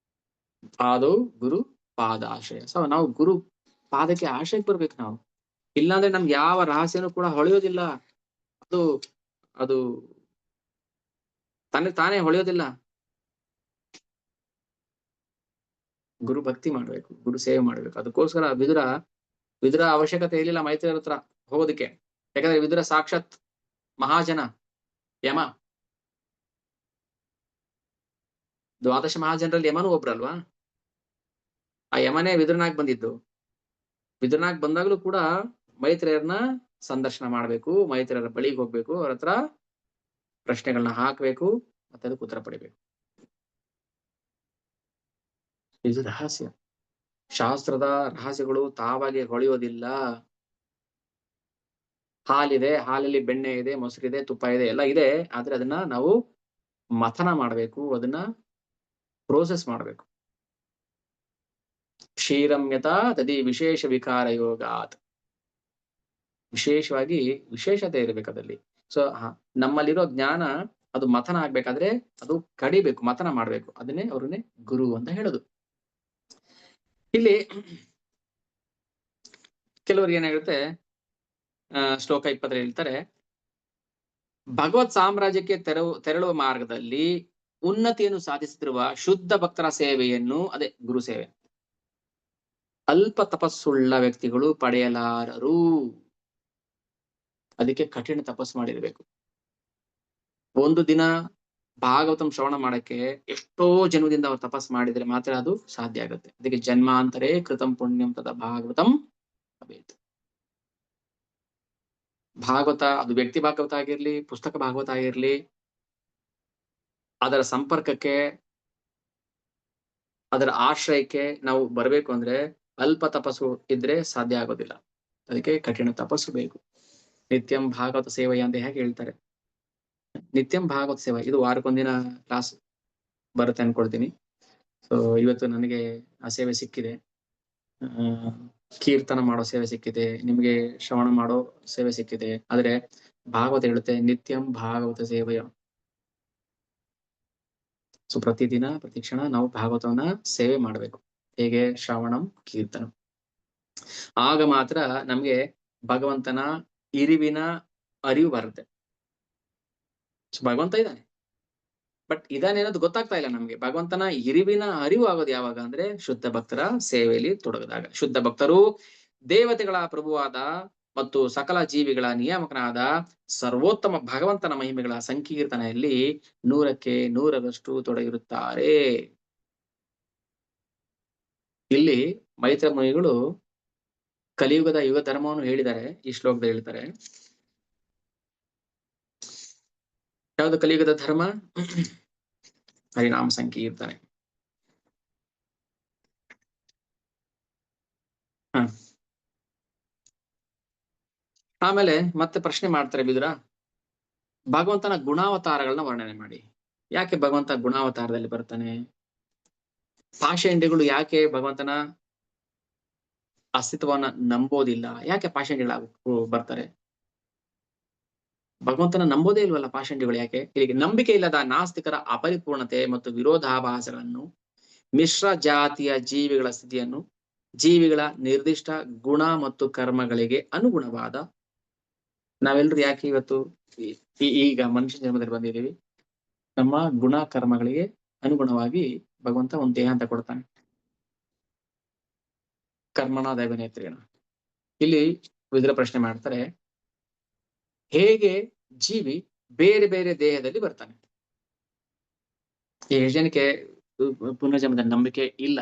ಅದು ಗುರು ಪಾದಾಶ್ರಯ. ಸೊ ನಾವು ಗುರು ಪಾದಕ್ಕೆ ಆಶ್ರಯಕ್ಕೆ ಬರ್ಬೇಕು ನಾವು. ಇಲ್ಲಾಂದ್ರೆ ನಮ್ಗೆ ಯಾವ ರಹಸ್ಯನೂ ಕೂಡ ಹೊಳೆಯೋದಿಲ್ಲ. ಅದು ತಾನೇ ಹೊಳೆಯೋದಿಲ್ಲ. ಗುರು ಭಕ್ತಿ ಮಾಡ್ಬೇಕು, ಗುರು ಸೇವೆ ಮಾಡ್ಬೇಕು. ಅದಕ್ಕೋಸ್ಕರ ವಿದುರ ಅವಶ್ಯಕತೆ ಇರಲಿಲ್ಲ ಮೈತ್ರಿಯರ ಹತ್ರ ಹೋಗೋದಕ್ಕೆ. ಯಾಕಂದ್ರೆ ವಿದುರ ಸಾಕ್ಷಾತ್ ಮಹಾಜನ, ಯಮ. ದ್ವಾದಶ ಮಹಾಜನರಲ್ಲಿ ಯಮನು ಒಬ್ರಲ್ವಾ? ಆ ಯಮನೇ ವಿದುರನಾಗ್ ಬಂದಿದ್ದು. ವಿದುರನಾಗ್ ಬಂದಾಗ್ಲೂ ಕೂಡ ಮೈತ್ರೇಯರನ್ನ ಸಂದರ್ಶನ ಮಾಡ್ಬೇಕು, ಮೈತ್ರೇಯರ ಬಳಿಗೆ ಹೋಗ್ಬೇಕು, ಅವ್ರ ಹತ್ರ ಪ್ರಶ್ನೆಗಳನ್ನ ಹಾಕ್ಬೇಕು, ಮತ್ತೆ ಅದಕ್ಕೆ ಉತ್ತರ ಪಡಿಬೇಕು. ಇದು ರಹಸ್ಯ. ಶಾಸ್ತ್ರದ ರಹಸ್ಯಗಳು ತಾವಾಗಿ ಹೊಳೆಯೋದಿಲ್ಲ. ಹಾಲಿದೆ, ಹಾಲಲ್ಲಿ ಬೆಣ್ಣೆ ಇದೆ, ಮೊಸರಿದೆ, ತುಪ್ಪ ಇದೆ, ಎಲ್ಲ ಇದೆ. ಆದ್ರೆ ಅದನ್ನ ನಾವು ಮಥನ ಮಾಡ್ಬೇಕು, ಅದನ್ನ ಪ್ರೋಸೆಸ್ ಮಾಡ್ಬೇಕು. ಕ್ಷೀರಮ್ಯತಾ ತದಿ ವಿಶೇಷ ವಿಕಾರ ಯೋಗಾತ್. ವಿಶೇಷವಾಗಿ ವಿಶೇಷತೆ ಇರಬೇಕು ಅದಲ್ಲಿ. ಸೊ ನಮ್ಮಲ್ಲಿರೋ ಜ್ಞಾನ ಅದು ಮಥನ ಆಗ್ಬೇಕಾದ್ರೆ ಅದು ಕಡಿಬೇಕು, ಮಥನ ಮಾಡ್ಬೇಕು. ಅದನ್ನೇ ಅವ್ರನ್ನೇ ಗುರು ಅಂತ ಹೇಳೋದು. ಇಲ್ಲಿ ಕೆಲವರು ಏನಾಗುತ್ತೆ, ಶ್ಲೋಕ 20 ಹೇಳ್ತಾರೆ, ಭಗವತ್ ಸಾಮ್ರಾಜ್ಯಕ್ಕೆ ತೆರಳುವ ಮಾರ್ಗದಲ್ಲಿ ಉನ್ನತಿಯನ್ನು ಸಾಧಿಸುತ್ತಿರುವ ಶುದ್ಧ ಭಕ್ತರ ಸೇವೆಯನ್ನು, ಅದೇ ಗುರು ಸೇವೆ, ಅಲ್ಪ ತಪಸ್ಸುಳ್ಳ ವ್ಯಕ್ತಿಗಳು ಪಡೆಯಲಾರರು. ಅದಕ್ಕೆ ಕಠಿಣ ತಪಸ್ಸು ಮಾಡಿರ್ಬೇಕು. ಒಂದು ದಿನ ಭಾಗವತಂ ಶ್ರವಣ ಮಾಡಕ್ಕೆ ಎಷ್ಟೋ ಜನ್ಮದಿಂದ ಅವ್ರು ತಪಸ್ ಮಾಡಿದ್ರೆ ಮಾತ್ರ ಅದು ಸಾಧ್ಯ ಆಗುತ್ತೆ. ಅದಕ್ಕೆ ಜನ್ಮಾಂತರೇ ಕೃತಂ ಪುಣ್ಯಂ ತದ ಭಾಗವತಂ ಭವೇತ್. ಭಾಗವತ ಅದು ವ್ಯಕ್ತಿ ಭಾಗವತ ಆಗಿರ್ಲಿ, ಪುಸ್ತಕ ಭಾಗವತ ಆಗಿರ್ಲಿ, ಅದರ ಸಂಪರ್ಕಕ್ಕೆ, ಅದರ ಆಶ್ರಯಕ್ಕೆ ನಾವು ಬರಬೇಕು ಅಂದ್ರೆ ಅಲ್ಪ ತಪಸ್ಸು ಇದ್ರೆ ಸಾಧ್ಯ ಆಗೋದಿಲ್ಲ. ಅದಕ್ಕೆ ಕಠಿಣ ತಪಸ್ಸು ಬೇಕು. ನಿತ್ಯಂ ಭಾಗವತ ಸೇವೆಯ ಅಂತ ಹೇಗೆ ಹೇಳ್ತಾರೆ. ನಿತ್ಯಂ ಭಾಗವತ ಸೇವೆ ಇದು ವಾರಕ್ಕೊಂದಿನ ಕ್ಲಾಸ್ ಬರುತ್ತೆ ಅನ್ಕೊಳ್ತೀನಿ. ಸೊ ಇವತ್ತು ನನಗೆ ಆ ಸೇವೆ ಸಿಕ್ಕಿದೆ. ಕೀರ್ತನ ಮಾಡೋ ಸೇವೆ ಸಿಕ್ಕಿದೆ, ನಿಮ್ಗೆ ಶ್ರವಣ ಮಾಡೋ ಸೇವೆ ಸಿಕ್ಕಿದೆ. ಆದ್ರೆ ಭಾಗವತ ಹೇಳುತ್ತೆ ನಿತ್ಯಂ ಭಾಗವತ ಸೇವೆಯ. ಸೊ ಪ್ರತಿದಿನ ಪ್ರತಿ ಕ್ಷಣ ನಾವು ಭಾಗವತವನ್ನ ಸೇವೆ ಮಾಡ್ಬೇಕು. ಹೇಗೆ? ಶ್ರವಣಂ ಕೀರ್ತನ. ಆಗ ಮಾತ್ರ ನಮ್ಗೆ ಭಗವಂತನ ಇರಿವಿನ ಅರಿವು ಬರುತ್ತೆ. ಸೊ ಭಗವಂತ ಇದ್ದಾನೆ, ಬಟ್ ಇದಾನೆ ಅನ್ನೋದು ಗೊತ್ತಾಗ್ತಾ ಇಲ್ಲ ನಮ್ಗೆ. ಭಗವಂತನ ಇರಿವಿನ ಅರಿವು ಆಗೋದು ಯಾವಾಗ ಅಂದ್ರೆ ಶುದ್ಧ ಭಕ್ತರ ಸೇವೆಯಲ್ಲಿ ತೊಡಗಿದಾಗ. ಶುದ್ಧ ಭಕ್ತರು ದೇವತೆಗಳ ಪ್ರಭುವಾದ ಮತ್ತು ಸಕಲ ಜೀವಿಗಳ ನಿಯಾಮಕನಾದ ಸರ್ವೋತ್ತಮ ಭಗವಂತನ ಮಹಿಮೆಗಳ ಸಂಕೀರ್ತನೆಯಲ್ಲಿ 100ಕ್ಕೆ 100ರಷ್ಟು ತೊಡಗಿರುತ್ತಾರೆ. ಇಲ್ಲಿ ಮೈತ್ರ ಮುನಿಗಳು ಕಲಿಯುಗದ ಯುಗ ಧರ್ಮವನ್ನು ಹೇಳಿದ್ದಾರೆ. ಈ ಶ್ಲೋಕದಲ್ಲಿ ಹೇಳ್ತಾರೆ, ಯಾವುದು ಕಲಿಯುಗದ ಧರ್ಮ? ಹರಿನಾಮ ಸಂಕೀರ್ತನೆ. ಆಮೇಲೆ ಮತ್ತೆ ಪ್ರಶ್ನೆ ಮಾಡ್ತಾರೆ ಬಿದುರ, ಭಗವಂತನ ಗುಣಾವತಾರಗಳನ್ನ ವರ್ಣನೆ ಮಾಡಿ. ಯಾಕೆ ಭಗವಂತ ಗುಣಾವತಾರದಲ್ಲಿ ಬರ್ತಾನೆ? ಪಾಷಂಡಿಗಳು ಯಾಕೆ ಭಗವಂತನ ಅಸ್ತಿತ್ವವನ್ನ ನಂಬೋದಿಲ್ಲ? ಯಾಕೆ ಪಾಷಂಡಿಗಳಾಗ ಬರ್ತಾರೆ? ಭಗವಂತನ ನಂಬೋದೇ ಇಲ್ವಲ್ಲ ಪಾಷಂಡಿಗಳು ಯಾಕೆ? ಇಲ್ಲಿಗೆ ನಂಬಿಕೆ ಇಲ್ಲದ ನಾಸ್ತಿಕರ ಅಪರಿಪೂರ್ಣತೆ ಮತ್ತು ವಿರೋಧಾಭಾಸಗಳನ್ನು, ಮಿಶ್ರ ಜಾತಿಯ ಜೀವಿಗಳ ಸ್ಥಿತಿಯನ್ನು, ಜೀವಿಗಳ ನಿರ್ದಿಷ್ಟ ಗುಣ ಮತ್ತು ಕರ್ಮಗಳಿಗೆ ಅನುಗುಣವಾದ, ನಾವೆಲ್ಲರೂ ಯಾಕೆ ಇವತ್ತು ಈಗ ಮನುಷ್ಯ ಜನ್ಮದಲ್ಲಿ ಬಂದಿದ್ದೀವಿ? ನಮ್ಮ ಗುಣ ಕರ್ಮಗಳಿಗೆ ಅನುಗುಣವಾಗಿ ಭಗವಂತ ಒಂದು ದೇಹ ಅಂತ ಕೊಡ್ತಾನೆ. ಕರ್ಮಣ ದೈವನೇತ್ರೇಣ. ಇಲ್ಲಿ ವಿದುರ ಪ್ರಶ್ನೆ ಮಾಡ್ತಾರೆ, ಹೇಗೆ ಜೀವಿ ಬೇರೆ ಬೇರೆ ದೇಹದಲ್ಲಿ ಬರ್ತಾನೆ? ಈ ಜನಕ್ಕೆ ಪುನರ್ಜನ್ಮದ ನಂಬಿಕೆ ಇಲ್ಲ.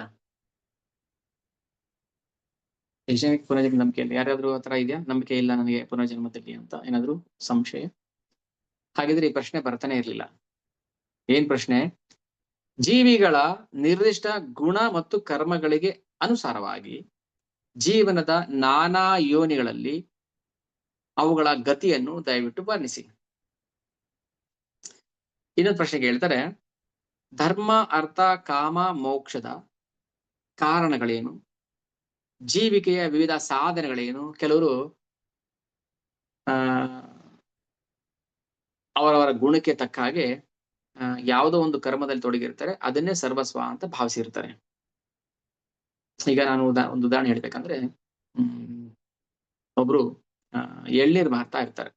ಜನಕ್ಕೆ ಪುನರ್ಜನ್ಮ ನಂಬಿಕೆ ಇಲ್ಲ. ಯಾರಾದ್ರೂ ಆತರ ಇದೆಯಾ? ನಂಬಿಕೆ ಇಲ್ಲ ನನಗೆ ಪುನರ್ಜನ್ಮದಲ್ಲಿ ಅಂತ ಏನಾದ್ರು ಸಂಶಯ? ಹಾಗಿದ್ರೆ ಈ ಪ್ರಶ್ನೆ ಬರ್ತಾನೆ ಇರ್ಲಿಲ್ಲ. ಏನ್ ಪ್ರಶ್ನೆ? ಜೀವಿಗಳ ನಿರ್ದಿಷ್ಟ ಗುಣ ಮತ್ತು ಕರ್ಮಗಳಿಗೆ ಅನುಸಾರವಾಗಿ ಜೀವನದ ನಾನಾ ಯೋನಿಗಳಲ್ಲಿ ಅವುಗಳ ಗತಿಯನ್ನು ದಯವಿಟ್ಟು ವರ್ಣಿಸಿ. ಇನ್ನೊಂದು ಪ್ರಶ್ನೆಗೆ ಹೇಳ್ತಾರೆ, ಧರ್ಮ ಅರ್ಥ ಕಾಮ ಮೋಕ್ಷದ ಕಾರಣಗಳೇನು? ಜೀವಿಕೆಯ ವಿವಿಧ ಸಾಧನೆಗಳೇನು? ಕೆಲವರು ಅವರವರ ಗುಣಕ್ಕೆ ತಕ್ಕ ಹಾಗೆ ಯಾವುದೋ ಒಂದು ಕರ್ಮದಲ್ಲಿ ತೊಡಗಿರ್ತಾರೆ, ಅದನ್ನೇ ಸರ್ವಸ್ವ ಅಂತ ಭಾವಿಸಿರ್ತಾರೆ. ಈಗ ನಾನು ಒಂದು ಉದಾಹರಣೆ ಹೇಳ್ಬೇಕಂದ್ರೆ, ಒಬ್ರು ಎಳ್ನೀರು ಮಾರ್ತಾ ಇರ್ತಾರೆ.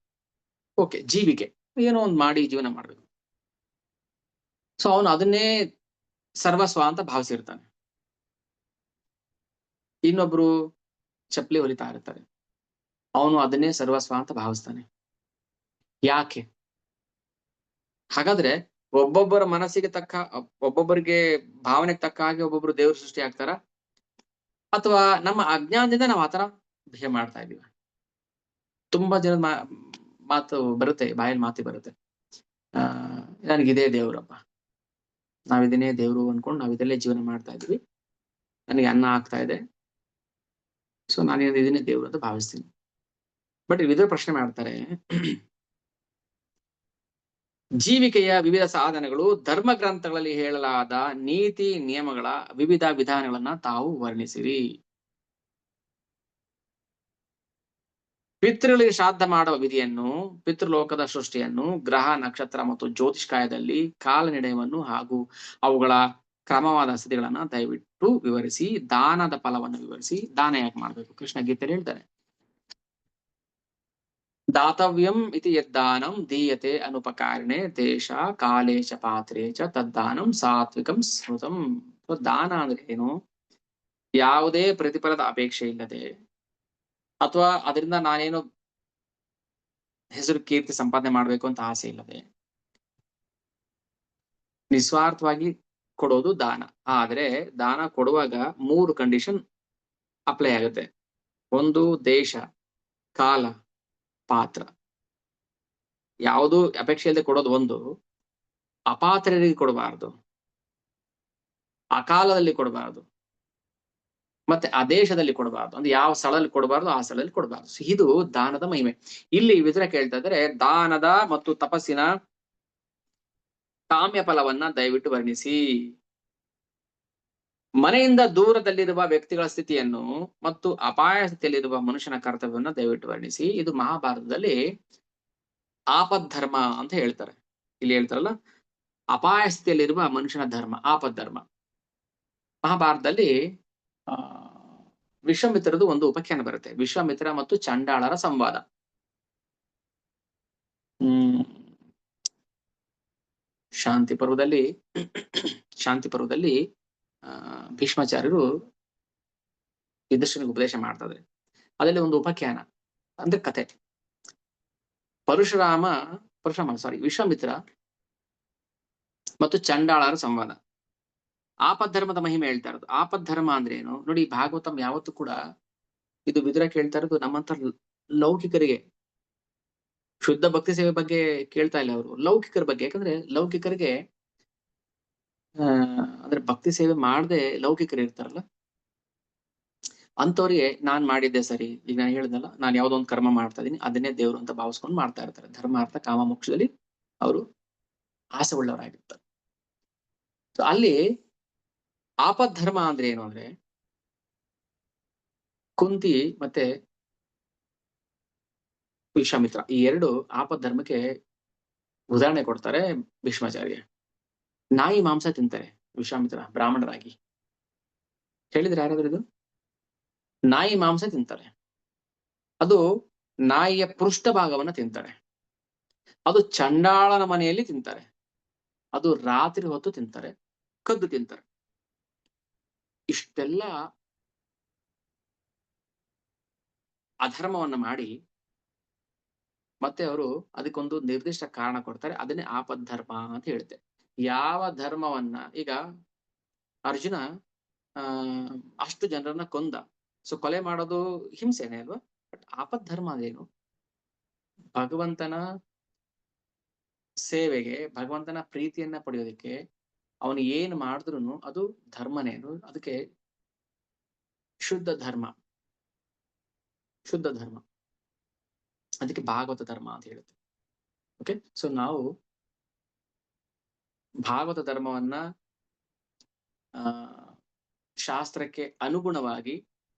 ಓಕೆ, ಜೀವಿಕೆ ಏನೋ ಒಂದು ಮಾಡಿ ಜೀವನ ಮಾಡ್ಬೇಕು. ಸೊ ಅವನು ಅದನ್ನೇ ಸರ್ವಸ್ವ ಅಂತ ಭಾವಿಸಿರ್ತಾನೆ. ಇನ್ನೊಬ್ರು ಚಪ್ಪಲಿ ಹೊಲಿತಾ ಇರ್ತಾರೆ, ಅವನು ಅದನ್ನೇ ಸರ್ವಸ್ವ ಅಂತ ಭಾವಿಸ್ತಾನೆ. ಯಾಕೆ? ಹಾಗಾದ್ರೆ ಒಬ್ಬೊಬ್ಬರ ಮನಸ್ಸಿಗೆ ತಕ್ಕ, ಒಬ್ಬೊಬ್ಬರಿಗೆ ಭಾವನೆಗೆ ತಕ್ಕ ಹಾಗೆ ಒಬ್ಬೊಬ್ರು ದೇವ್ರು ಸೃಷ್ಟಿ ಆಗ್ತಾರ, ಅಥವಾ ನಮ್ಮ ಅಜ್ಞಾನದಿಂದ ನಾವು ಆತರ ಬಿಹೇವ್ ಮಾಡ್ತಾ ಇದೀವಿ. ತುಂಬಾ ಜನದ ಮಾತು ಬರುತ್ತೆ, ಬಾಯಲ್ಲಿ ಮಾತಿ ಬರುತ್ತೆ. ಆ ನನಗಿದೇ ದೇವ್ರಪ್ಪ, ನಾವಿದನ್ನೇ ದೇವ್ರು ಅನ್ಕೊಂಡು ನಾವ್ ಇದರಲ್ಲೇ ಜೀವನ ಮಾಡ್ತಾ ಇದೀವಿ, ನನಗೆ ಅನ್ನ ಆಗ್ತಾ ಇದೆ, ಸೊ ನಾನು ಇದನ್ನೇ ದೇವ್ರು ಅಂತ ಭಾವಿಸ್ತೀನಿ. ಬಟ್ ಇದೇ ಪ್ರಶ್ನೆ ಮಾಡ್ತಾರೆ, ಜೀವಿಕೆಯ ವಿವಿಧ ಸಾಧನಗಳು, ಧರ್ಮ ಗ್ರಂಥಗಳಲ್ಲಿ ಹೇಳಲಾದ ನೀತಿ ನಿಯಮಗಳ ವಿವಿಧ ವಿಧಾನಗಳನ್ನ ತಾವು ವರ್ಣಿಸಿರಿ. ಪಿತೃಗಳಿಗೆ ಶ್ರಾದ್ದ ಮಾಡುವ ವಿಧಿಯನ್ನು, ಪಿತೃಲೋಕದ ಸೃಷ್ಟಿಯನ್ನು, ಗ್ರಹ ನಕ್ಷತ್ರ ಮತ್ತು ಜ್ಯೋತಿಷ್ಕಾಯದಲ್ಲಿ ಕಾಲ ನಿರ್ಣಯವನ್ನು ಹಾಗೂ ಅವುಗಳ ಕ್ರಮವಾದ ಸ್ಥಿತಿಗಳನ್ನ ದಯವಿಟ್ಟು ವಿವರಿಸಿ. ದಾನದ ಫಲವನ್ನು ವಿವರಿಸಿ. ದಾನ ಯಾಕೆ ಮಾಡ್ಬೇಕು ಕೃಷ್ಣ ಗೀತೆಯಲ್ಲಿ ಹೇಳ್ತಾರೆ. ದಾತವ್ಯಂ ಇತಿ ಯದ್ದಾನಂ ದೀಯತೆ ಅನುಪಕಾರಿಣೆ ದೇಶ ಕಾಲೇ ಚ ಪಾತ್ರೆ ಚ ತದ್ದಾನಂ ಸಾತ್ವಿಕಂ ಸ್ಮೃತಂ. ದಾನ ಅಂದ್ರೆ ಏನು? ಯಾವುದೇ ಪ್ರತಿಫಲದ ಅಪೇಕ್ಷೆ ಇಲ್ಲದೆ, ಅಥವಾ ಅದರಿಂದ ನಾನೇನು ಹೆಸರು ಕೀರ್ತಿ ಸಂಪಾದನೆ ಮಾಡ್ಬೇಕು ಅಂತ ಆಸೆ ಇಲ್ಲದೆ ನಿಸ್ವಾರ್ಥವಾಗಿ ಕೊಡೋದು ದಾನ. ಆದ್ರೆ ದಾನ ಕೊಡುವಾಗ 3 ಕಂಡೀಷನ್ ಅಪ್ಲೈ ಆಗುತ್ತೆ. ಒಂದು, ದೇಶ, ಕಾಲ, ಪಾತ್ರ. ಯಾವುದು ಅಪೇಕ್ಷೆ ಇಲ್ಲದೆ ಕೊಡೋದು ಒಂದು, ಅಪಾತ್ರರಿಗೆ ಕೊಡಬಾರದು, ಅಕಾಲದಲ್ಲಿ ಕೊಡಬಾರದು, ಮತ್ತೆ ಅದೇಶದಲ್ಲಿ ಕೊಡಬಾರದು. ಅಂದ್ರೆ ಯಾವ ಸ್ಥಳದಲ್ಲಿ ಕೊಡಬಾರದು ಆ ಸ್ಥಳದಲ್ಲಿ ಕೊಡಬಾರದು. ಇದು ದಾನದ ಮಹಿಮೆ. ಇಲ್ಲಿ ವಿದುರ ಕೇಳ್ತಾ ಇದ್ದಾರೆ, ದಾನದ ಮತ್ತು ತಪಸ್ಸಿನ ಕಾಮ್ಯ ಫಲವನ್ನ ದಯವಿಟ್ಟು ವರ್ಣಿಸಿ. ಮನೆಯಿಂದ ದೂರದಲ್ಲಿರುವ ವ್ಯಕ್ತಿಗಳ ಸ್ಥಿತಿಯನ್ನು ಮತ್ತು ಅಪಾಯ ಸ್ಥಿತಿಯಲ್ಲಿರುವ ಮನುಷ್ಯನ ಕರ್ತವ್ಯವನ್ನು ದಯವಿಟ್ಟು ವರ್ಣಿಸಿ. ಇದು ಮಹಾಭಾರತದಲ್ಲಿ ಆಪದ್ಧರ್ಮ ಅಂತ ಹೇಳ್ತಾರೆ. ಇಲ್ಲಿ ಹೇಳ್ತಾರಲ್ಲ, ಅಪಾಯ ಸ್ಥಿತಿಯಲ್ಲಿರುವ ಮನುಷ್ಯನ ಧರ್ಮ, ಆಪದ್ಧರ್ಮ. ಮಹಾಭಾರತದಲ್ಲಿ ವಿಶ್ವಾಮಿತ್ರದು ಒಂದು ಉಪಖ್ಯಾನ ಬರುತ್ತೆ, ವಿಶ್ವಾಮಿತ್ರ ಮತ್ತು ಚಂಡಾಳರ ಸಂವಾದ. ಶಾಂತಿ ಪರ್ವದಲ್ಲಿ ಭೀಷ್ಮಾಚಾರ್ಯರು ಯುಧಿಷ್ಠಿರನಿಗೆ ಉಪದೇಶ ಮಾಡ್ತಾರೆ. ಅದರಲ್ಲಿ ಒಂದು ಉಪಖ್ಯಾನ ಅಂದ್ರೆ ಕತೆ, ವಿಶ್ವಾಮಿತ್ರ ಮತ್ತು ಚಂಡಾಳರ ಸಂವಾದ. ಆಪದ್ಧರ್ಮದ ಮಹಿಮೆ ಹೇಳ್ತಾ ಇರೋದು. ಆಪದ್ಧರ್ಮ ಅಂದ್ರೆ ಏನು ನೋಡಿ, ಭಾಗವತಂ ಯಾವತ್ತೂ ಕೂಡ ಇದು ವಿದುರ ಕೇಳ್ತಾ ಇರೋದು ನಮ್ಮಂತ ಲೌಕಿಕರಿಗೆ. ಶುದ್ಧ ಭಕ್ತಿ ಸೇವೆ ಬಗ್ಗೆ ಕೇಳ್ತಾ ಇಲ್ಲ ಅವರು, ಲೌಕಿಕರ ಬಗ್ಗೆ. ಯಾಕಂದ್ರೆ ಲೌಕಿಕರಿಗೆ ಅಂದ್ರೆ ಭಕ್ತಿ ಸೇವೆ ಮಾಡದೆ ಲೌಕಿಕರು ಇರ್ತಾರಲ್ಲ, ಅಂತವ್ರಿಗೆ ನಾನ್ ಮಾಡಿದ್ದೆ ಸರಿ, ಈಗ ನಾನು ಹೇಳಿದ್ನಲ್ಲ, ನಾನು ಯಾವ್ದೋ ಒಂದು ಕರ್ಮ ಮಾಡ್ತಾ ಇದೀನಿ, ಅದನ್ನೇ ದೇವ್ರು ಅಂತ ಭಾವಿಸ್ಕೊಂಡು ಮಾಡ್ತಾ ಇರ್ತಾರೆ. ಧರ್ಮ ಅರ್ಥ ಕಾಮ ಮೋಕ್ಷದಲ್ಲಿ ಅವರು ಆಸೆ ಉಳ್ಳವರಾಗಿರ್ತಾರೆ. ಅಲ್ಲಿ ಆಪದ್ಧರ್ಮ ಅಂದ್ರೆ ಏನು ಅಂದ್ರೆ, ಕುಂತಿ ಮತ್ತೆ ವಿಶ್ವಾಮಿತ್ರ ಈ ಎರಡು ಆಪದ್ಧರ್ಮಕ್ಕೆ ಉದಾಹರಣೆ ಕೊಡ್ತಾರೆ ಭೀಷ್ಮಾಚಾರ್ಯ. ನಾಯಿ ಮಾಂಸ ತಿಂತಾರೆ ವಿಶ್ವಾಮಿತ್ರ ಬ್ರಾಹ್ಮಣರಾಗಿ. ಹೇಳಿದ್ರೆ ಯಾರಾದ್ರೂ ಇದು? ನಾಯಿ ಮಾಂಸ ತಿಂತಾರೆ, ಅದು ನಾಯಿಯ ಪೃಷ್ಠ ಭಾಗವನ್ನ ತಿಂತಾರೆ, ಅದು ಚಂಡಾಳನ ಮನೆಯಲ್ಲಿ ತಿಂತಾರೆ, ಅದು ರಾತ್ರಿ ಹೊತ್ತು ತಿಂತಾರೆ, ಕದ್ದು ತಿಂತಾರೆ. ಇಷ್ಟೆಲ್ಲ ಅಧರ್ಮವನ್ನ ಮಾಡಿ ಮತ್ತೆ ಅವರು ಅದಕ್ಕೊಂದು ನಿರ್ದಿಷ್ಟ ಕಾರಣ ಕೊಡ್ತಾರೆ, ಅದನ್ನೇ ಆಪದ್ಧರ್ಮ ಅಂತ ಹೇಳುತ್ತೆ. ಯಾವ ಧರ್ಮವನ್ನ, ಈಗ ಅರ್ಜುನ ಅಷ್ಟು ಜನರನ್ನ ಕೊಂದ, ಸೊ ಕೊಲೆ ಮಾಡೋದು ಹಿಂಸೆನೆ ಅಲ್ವಾ? ಬಟ್ ಆಪದ್ಧರ್ಮ ಅದೇನು? ಭಗವಂತನ ಸೇವೆಗೆ, ಭಗವಂತನ ಪ್ರೀತಿಯನ್ನ ಪಡೆಯೋದಕ್ಕೆ ಅವನು ಏನ್ ಮಾಡಿದ್ರು ಅದು ಧರ್ಮನೇ. ಅದಕ್ಕೆ ಶುದ್ಧ ಧರ್ಮ, ಅದಕ್ಕೆ ಭಾಗವತ ಧರ್ಮ ಅಂತ ಹೇಳುತ್ತೆ. ಓಕೆ, ಸೊ ನಾವು ಭಾಗವತ ಧರ್ಮವನ್ನ ಶಾಸ್ತ್ರಕ್ಕೆ ಅನುಗುಣವಾಗಿ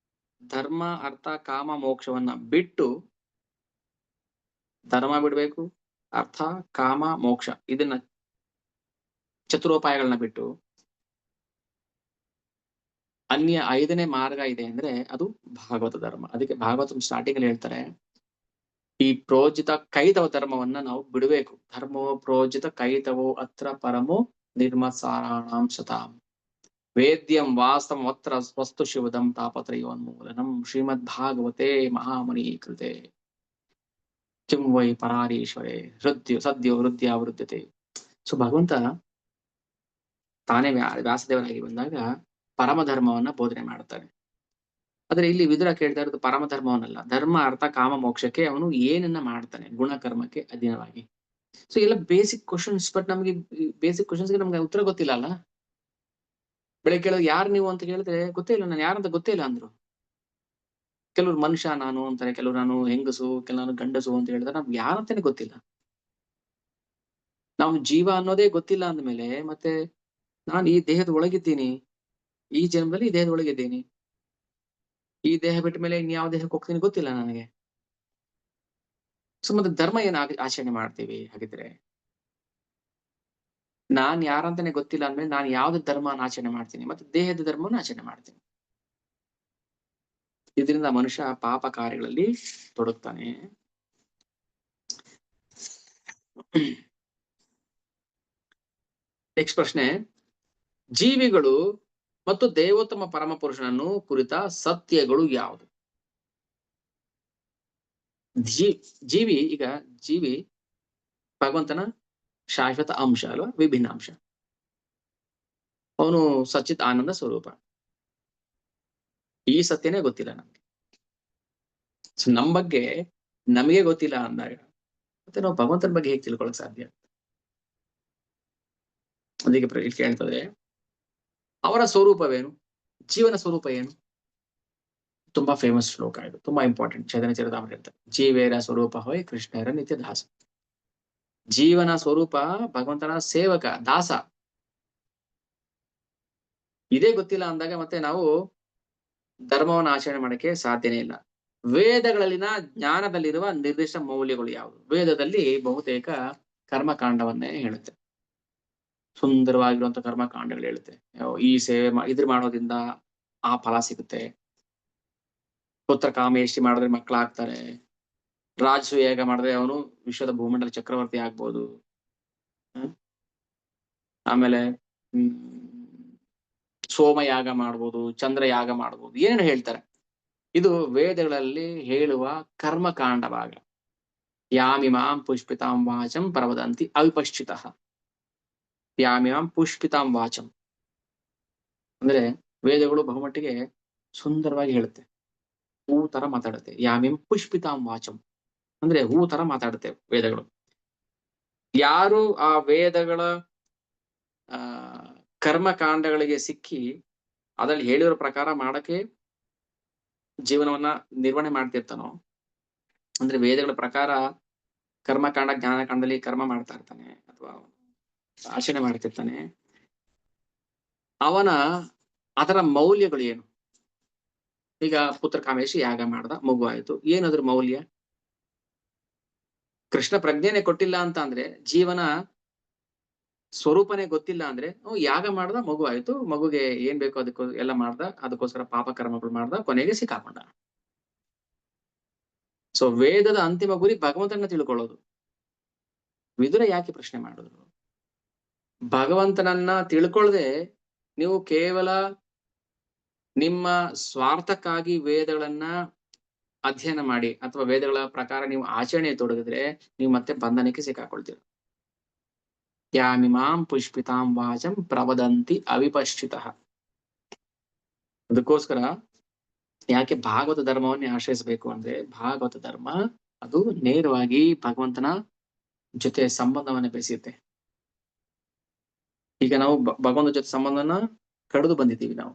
ಧರ್ಮ ಅರ್ಥ ಕಾಮ ಮೋಕ್ಷವನ್ನ ಬಿಟ್ಟು, ಧರ್ಮ ಬಿಡ್ಬೇಕು, ಅರ್ಥ ಕಾಮ ಮೋಕ್ಷ ಇದನ್ನ ಚತುರೋಪಾಯಗಳನ್ನ ಬಿಟ್ಟು ಅನ್ಯ 5ನೇ ಮಾರ್ಗ ಇದೆ ಅಂದ್ರೆ ಅದು ಭಾಗವತ ಧರ್ಮ. ಅದಕ್ಕೆ ಭಾಗವತ ಸ್ಟಾರ್ಟಿಂಗ್ ಅಲ್ಲಿ ಹೇಳ್ತಾರೆ, ಈ ಪ್ರೋಜಿತ ಕೈತವ ಧರ್ಮವನ್ನ ನಾವು ಬಿಡಬೇಕು. ಧರ್ಮೋ ಪ್ರೋಜಿತ ಕೈತವೋ ಅತ್ರ ಪರಮೋ ನಿರ್ಮತ್ಸಾರಾಣಾಂ ಶತಾಂ ವೇದ್ಯಂ ವಾಸ್ತವಂ ಅತ್ರ ವಸ್ತು ಶಿವದಂ ತಾಪತ್ರಯೋನ್ಮೂಲನಂ ಶ್ರೀಮದ್ ಭಾಗವತೆ ಮಹಾಮುನಿ ಕೃತೆ ಕಿಂ ವೈ ಪರಾರೀಶ್ವರೇ ಹೃದ್ಯೋ ಸದ್ಯೋ ಹೃದಯಾವೃದ್ಯತೆ. ಸೊ ಭಗವಂತ ತಾನೇ ವ್ಯಾಸದೇವರಾಗಿ ಬಂದಾಗ ಪರಮಧರ್ಮವನ್ನ ಬೋಧನೆ ಮಾಡ್ತಾನೆ. ಆದ್ರೆ ಇಲ್ಲಿ ವಿದುರ ಕೇಳ್ತಾ ಇರೋದು ಪರಮಧರ್ಮವನ್ನಲ್ಲ, ಧರ್ಮ ಅರ್ಥ ಕಾಮ ಮೋಕ್ಷಕ್ಕೆ ಅವನು ಏನನ್ನ ಮಾಡ್ತಾನೆ, ಗುಣಕರ್ಮಕ್ಕೆ ಅಧೀನವಾಗಿ. ಸೊ ಎಲ್ಲ ಬೇಸಿಕ್ ಕ್ವಶನ್ಸ್. ಬಟ್ ನಮ್ಗೆ ಬೇಸಿಕ್ ಕ್ವಶನ್ಸ್ಗೆ ನಮ್ಗೆ ಉತ್ತರ ಗೊತ್ತಿಲ್ಲ ಅಲ್ಲ. ಬೆಳಗ್ಗೆ ಕೇಳೋದು ಯಾರು ನೀವು ಅಂತ ಕೇಳಿದ್ರೆ ಗೊತ್ತೇ ಇಲ್ಲ, ನಾನು ಯಾರಂತ ಗೊತ್ತೇ ಇಲ್ಲ ಅಂದ್ರು. ಕೆಲವ್ರು ಮನುಷ್ಯ ನಾನು ಅಂತಾರೆ, ಕೆಲವ್ರು ನಾನು ಹೆಂಗಸು, ಕೆಲವರು ಗಂಡಸು ಅಂತ ಹೇಳಿದ್ರೆ ನಮ್ಗೆ ಯಾರಂತಾನೆ ಗೊತ್ತಿಲ್ಲ. ನಾವು ಜೀವ ಅನ್ನೋದೇ ಗೊತ್ತಿಲ್ಲ ಅಂದ್ಮೇಲೆ ಮತ್ತೆ ನಾನು ಈ ದೇಹದ ಒಳಗಿದ್ದೀನಿ, ಈ ಜನ್ಮದಲ್ಲಿ ಈ ದೇಹದ ಒಳಗಿದ್ದೀನಿ, ಈ ದೇಹ ಬಿಟ್ಟ ಮೇಲೆ ಇನ್ಯಾವ ದೇಹಕ್ಕೆ ಹೋಗ್ತೀನಿ ಗೊತ್ತಿಲ್ಲ ನನಗೆ. ಸೊ ಮತ್ತೆ ಧರ್ಮ ಏನ್ ಆಚರಣೆ ಮಾಡ್ತೀವಿ ಹಾಗಿದ್ರೆ? ನಾನ್ ಯಾರಂತಾನೆ ಗೊತ್ತಿಲ್ಲ ಅಂದ್ಮೇಲೆ ನಾನು ಯಾವ್ದು ಧರ್ಮನ ಆಚರಣೆ ಮಾಡ್ತೀನಿ, ಮತ್ತೆ ದೇಹದ ಧರ್ಮವನ್ನು ಆಚರಣೆ ಮಾಡ್ತೀನಿ. ಇದರಿಂದ ಮನುಷ್ಯ ಪಾಪ ಕಾರ್ಯಗಳಲ್ಲಿ ತೊಡಗ್ತಾನೆ. ನೆಕ್ಸ್ಟ್ ಪ್ರಶ್ನೆ, ಜೀವಿಗಳು ಮತ್ತು ದೇವೋತ್ತಮ ಪರಮ ಪುರುಷನನ್ನು ಕುರಿತ ಸತ್ಯಗಳು ಯಾವುದು? ಜೀವಿ, ಈಗ ಜೀವಿ ಭಗವಂತನ ಶಾಶ್ವತ ಅಂಶ ಅಲ್ವಾ, ವಿಭಿನ್ನ ಅಂಶ. ಅವನು ಸಚ್ಚಿತ್ ಆನಂದ ಸ್ವರೂಪ. ಈ ಸತ್ಯನೇ ಗೊತ್ತಿಲ್ಲ ನಮ್ಗೆ. ಸೊ ನಮ್ ಬಗ್ಗೆ ನಮಗೆ ಗೊತ್ತಿಲ್ಲ ಅಂದಾಗ ಮತ್ತೆ ನಾವು ಭಗವಂತನ ಬಗ್ಗೆ ಹೇಗೆ ತಿಳ್ಕೊಳಕ್ ಸಾಧ್ಯ? ಅದಕ್ಕೆ ಕೇಳ್ತದೆ, ಅವರ ಸ್ವರೂಪವೇನು, ಜೀವನ ಸ್ವರೂಪ ಏನು? ತುಂಬಾ ಫೇಮಸ್ ಶ್ಲೋಕ ಇದು, ತುಂಬಾ ಇಂಪಾರ್ಟೆಂಟ್. ಚೈತನ್ಯ ಚರಿತಾಮೃತ ಹೇಳ್ತಾರೆ, ಜೀವೇರ ಸ್ವರೂಪ ಹೋಯ್ ಕೃಷ್ಣರ ನಿತ್ಯ ದಾಸ. ಜೀವನ ಸ್ವರೂಪ ಭಗವಂತನ ಸೇವಕ, ದಾಸ. ಇದೇ ಗೊತ್ತಿಲ್ಲ ಅಂದಾಗ ಮತ್ತೆ ನಾವು ಧರ್ಮವನ್ನು ಆಚರಣೆ ಮಾಡಕ್ಕೆ ಸಾಧ್ಯನೇ ಇಲ್ಲ. ವೇದಗಳಲ್ಲಿನ ಜ್ಞಾನದಲ್ಲಿರುವ ನಿರ್ದಿಷ್ಟ ಮೌಲ್ಯಗಳು ಯಾವುದು? ವೇದದಲ್ಲಿ ಬಹುತೇಕ ಕರ್ಮಕಾಂಡವನ್ನೇ ಹೇಳುತ್ತೆ, ಸುಂದರವಾಗಿರುವಂತ ಕರ್ಮಕಾಂಡಗಳು ಹೇಳುತ್ತೆ. ಈ ಸೇವೆ ಇದ್ರ ಮಾಡೋದ್ರಿಂದ ಆ ಫಲ ಸಿಗುತ್ತೆ, ಪುತ್ರ ಕಾಮೇಷ್ಟಿ ಮಾಡಿದ್ರೆ ಮಕ್ಕಳಾಗ್ತಾರೆ, ರಾಜಸೂಯಾಗ ಮಾಡಿದ್ರೆ ಅವನು ವಿಶ್ವದ ಭೂಮಂಡಲ ಚಕ್ರವರ್ತಿ ಆಗ್ಬೋದು. ಆಮೇಲೆ ಸೋಮಯಾಗ ಮಾಡ್ಬೋದು, ಚಂದ್ರಯಾಗ ಮಾಡ್ಬೋದು, ಏನೇನು ಹೇಳ್ತಾರೆ. ಇದು ವೇದಗಳಲ್ಲಿ ಹೇಳುವ ಕರ್ಮಕಾಂಡ ಭಾಗ. ಯಾಮಿಮಾಂ ಪುಷ್ಪಿತಾಂ ವಾಚಂ ಪ್ರವದಂತಿ ಅವಿಪಶ್ಚಿತಃ. ಯಾಮಿಮಾಂ ಪುಷ್ಪಿತಾಂ ವಾಚಂ ಅಂದ್ರೆ ವೇದಗಳು ಬಹುಮಟ್ಟಿಗೆ ಸುಂದರವಾಗಿ ಹೇಳುತ್ತೆ, ಹೂ ತರ ಮಾತಾಡುತ್ತೆ. ಯಾಮಿಂ ಪುಷ್ಪಿತಾಂ ವಾಚಂ ಅಂದ್ರೆ ಹೂ ತರ ಮಾತಾಡುತ್ತೆ ವೇದಗಳು. ಯಾರು ಆ ವೇದಗಳ ಕರ್ಮಕಾಂಡಗಳಿಗೆ ಸಿಕ್ಕಿ ಅದ್ರಲ್ಲಿ ಹೇಳಿರೋ ಪ್ರಕಾರ ಮಾಡಕ್ಕೆ ಜೀವನವನ್ನ ನಿರ್ವಹಣೆ ಮಾಡ್ತಿರ್ತಾನೋ, ಅಂದ್ರೆ ವೇದಗಳ ಪ್ರಕಾರ ಕರ್ಮಕಾಂಡ ಜ್ಞಾನಕಾಂಡದಲ್ಲಿ ಕರ್ಮ ಮಾಡ್ತಾ ಇರ್ತಾನೆ ಅಥವಾ ಆಚರಣೆ ಮಾಡ್ತಿರ್ತಾನೆ, ಅವನ ಅದರ ಮೌಲ್ಯಗಳು ಏನು? ಈಗ ಪುತ್ರ ಕಾಮೇಶಿ ಯಾಗ ಮಾಡ್ದ, ಮಗು ಆಯ್ತು, ಏನದ್ರ ಮೌಲ್ಯ? ಕೃಷ್ಣ ಪ್ರಜ್ಞೆನೆ ಕೊಟ್ಟಿಲ್ಲ ಅಂತ ಅಂದ್ರೆ, ಜೀವನ ಸ್ವರೂಪನೇ ಗೊತ್ತಿಲ್ಲ ಅಂದ್ರೆ, ಯಾಗ ಮಾಡ್ದ, ಮಗು ಆಯ್ತು, ಮಗುಗೆ ಏನ್ ಬೇಕೋ ಅದಕ್ಕೂ ಎಲ್ಲ ಮಾಡ್ದ, ಅದಕ್ಕೋಸ್ಕರ ಪಾಪ ಕರ್ಮಗಳು ಮಾಡ್ದ, ಕೊನೆಗೆ ಸಿಕ್ಕಾಕೊಂಡ. ಸೊ ವೇದದ ಅಂತಿಮ ಗುರಿ ಭಗವಂತನ ತಿಳ್ಕೊಳ್ಳೋದು. ವಿದುರ ಯಾಕೆ ಪ್ರಶ್ನೆ ಮಾಡಿದ್ರು? ಭಗವಂತನನ್ನ ತಿಳ್ಕೊಳ್ಳದೆ ನೀವು ಕೇವಲ ನಿಮ್ಮ ಸ್ವಾರ್ಥಕ್ಕಾಗಿ ವೇದಗಳನ್ನ ಅಧ್ಯಯನ ಮಾಡಿ ಅಥವಾ ವೇದಗಳ ಪ್ರಕಾರ ನೀವು ಆಚರಣೆ ತೊಡಗಿದ್ರೆ ನೀವು ಮತ್ತೆ ಬಂಧನಕ್ಕೆ ಸಿಕ್ಕಾಕೊಳ್ತೀರ. ಯಾಮಿಮಾಂ ಪುಷ್ಪಿತಾಂ ವಾಚಂ ಪ್ರವದಂತಿ ಅವಿಪಶ್ಚಿತಃ. ಅದಕ್ಕೋಸ್ಕರ ಯಾಕೆ ಭಾಗವತ ಧರ್ಮವನ್ನೇ ಆಶ್ರಯಿಸಬೇಕು ಅಂದ್ರೆ, ಭಾಗವತ ಧರ್ಮ ಅದು ನೇರವಾಗಿ ಭಗವಂತನ ಜೊತೆ ಸಂಬಂಧವನ್ನ ಬೆಸೆಯುತ್ತೆ. ಈಗ ನಾವು ಭಗವಂತನ ಜೊತೆ ಸಂಬಂಧವನ್ನ ಕಡಿದು ಬಂದಿದ್ದೀವಿ ನಾವು,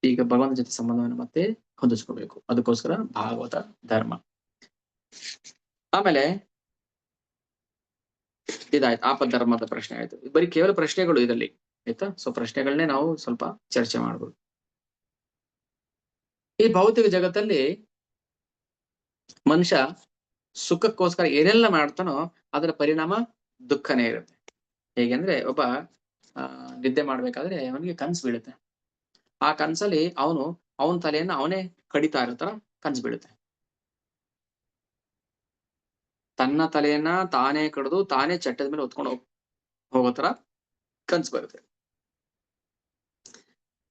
ಈಗ ಭಗವಂತನ ಜೊತೆ ಸಂಬಂಧವನ್ನು ಮತ್ತೆ ಹೊಂದಿಸ್ಕೋಬೇಕು. ಅದಕ್ಕೋಸ್ಕರ ಭಾಗವತ ಧರ್ಮ. ಆಮೇಲೆ ಇದಾಯ್ತು, ಆಪಧರ್ಮದ ಪ್ರಶ್ನೆ ಆಯ್ತು. ಬರೀ ಕೇವಲ ಪ್ರಶ್ನೆಗಳು ಇದರಲ್ಲಿ ಆಯ್ತಾ. ಸೊ ಪ್ರಶ್ನೆಗಳನ್ನೇ ನಾವು ಸ್ವಲ್ಪ ಚರ್ಚೆ ಮಾಡ್ಬೋದು. ಈ ಭೌತಿಕ ಜಗತ್ತಲ್ಲಿ ಮನುಷ್ಯ ಸುಖಕ್ಕೋಸ್ಕರ ಏನೆಲ್ಲ ಮಾಡ್ತಾನೋ ಅದರ ಪರಿಣಾಮ ದುಃಖನೇ ಇರುತ್ತೆ. ಹೇಗೆಂದ್ರೆ ಒಬ್ಬ ನಿದ್ದೆ ಮಾಡ್ಬೇಕಾದ್ರೆ ಅವನಿಗೆ ಕನ್ಸು ಬೀಳುತ್ತೆ. ಆ ಕನ್ಸಲ್ಲಿ ಅವನ ತಲೆಯನ್ನ ಅವನೇ ಕಡಿತಾ ಇರೋ ತರ ಕನ್ಸು ಬೀಳುತ್ತೆ. ತನ್ನ ತಲೆಯನ್ನ ತಾನೇ ಕಡಿದು ತಾನೇ ಚಟ್ಟದ ಮೇಲೆ ಹೊತ್ಕೊಂಡು ಹೋಗೋ ತರ ಕನ್ಸು ಬರುತ್ತೆ.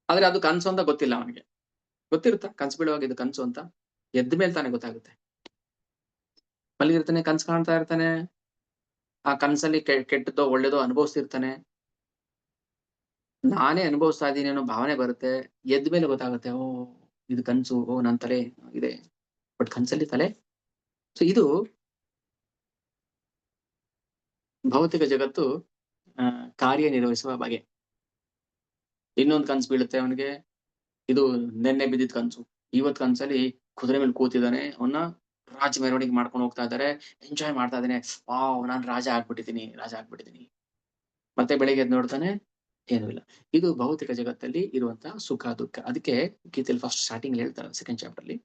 ಆದ್ರೆ ಅದು ಕನ್ಸು ಅಂತ ಗೊತ್ತಿಲ್ಲ ಅವನಿಗೆ. ಗೊತ್ತಿರುತ್ತಾ ಕನ್ಸು ಬೀಳುವಾಗ ಇದು ಕನ್ಸು ಅಂತ? ಎದ್ದ ಮೇಲೆ ತಾನೇ ಗೊತ್ತಾಗುತ್ತೆ. ಮಲಗಿರ್ತಾನೆ, ಕನ್ಸು ಕಾಣ್ತಾ ಇರ್ತಾನೆ, ಆ ಕನ್ಸಲ್ಲಿ ಕೆಟ್ಟದ್ದೋ ಒಳ್ಳೇದೋ ಅನುಭವಿಸ್ತಿರ್ತಾನೆ. ನಾನೇ ಅನುಭವಿಸ್ತಾ ಇದ್ದೀನಿ ಅನ್ನೋ ಭಾವನೆ ಬರುತ್ತೆ. ಎದ್ದ ಮೇಲೆ ಗೊತ್ತಾಗುತ್ತೆ, ಓಹ್! ಇದು ಕನ್ಸು. ಓಹ್! ನನ್ ತಲೆ ಇದೆ. ಬಟ್ ಕನ್ಸಲ್ಲಿ ತಲೆ. ಸೊ ಇದು ಭೌತಿಕ ಜಗತ್ತು ಕಾರ್ಯನಿರ್ವಹಿಸುವ ಬಗೆ. ಇನ್ನೊಂದು ಕನ್ಸು ಬೀಳುತ್ತೆ ಅವನಿಗೆ. ಇದು ನೆನ್ನೆ ಬಿದ್ದಿದ್ ಕನ್ಸು. ಇವತ್ ಕನ್ಸಲ್ಲಿ ಕುದುರೆ ಮೇಲೆ ಕೂತಿದ್ದಾನೆ. ಅವನ್ನ ರಾಜ ಮೆರವಣಿಗೆ ಮಾಡ್ಕೊಂಡು ಹೋಗ್ತಾ ಇದ್ದಾರೆ. ಎಂಜಾಯ್ ಮಾಡ್ತಾ ಇದ್ದಾನೆ. ವಾವ್! ನಾನ್ ರಾಜ ಆಗ್ಬಿಟ್ಟಿದ್ದೀನಿ. ಮತ್ತೆ ಬೆಳಿಗ್ಗೆ ಎದ್ದು ನೋಡ್ತಾನೆ, ಏನೂ ಇಲ್ಲ. ಇದು ಭೌತಿಕ ಜಗತ್ತಲ್ಲಿ ಇರುವಂತಹ ಸುಖ, ದುಃಖ. ಅದಕ್ಕೆ ಗೀತೆಯಲ್ಲಿ ಫಸ್ಟ್ ಸ್ಟಾರ್ಟಿಂಗ್ ಹೇಳ್ತಾರೆ ಸೆಕೆಂಡ್ ಚಾಪ್ಟರ್ ಅಲ್ಲಿ.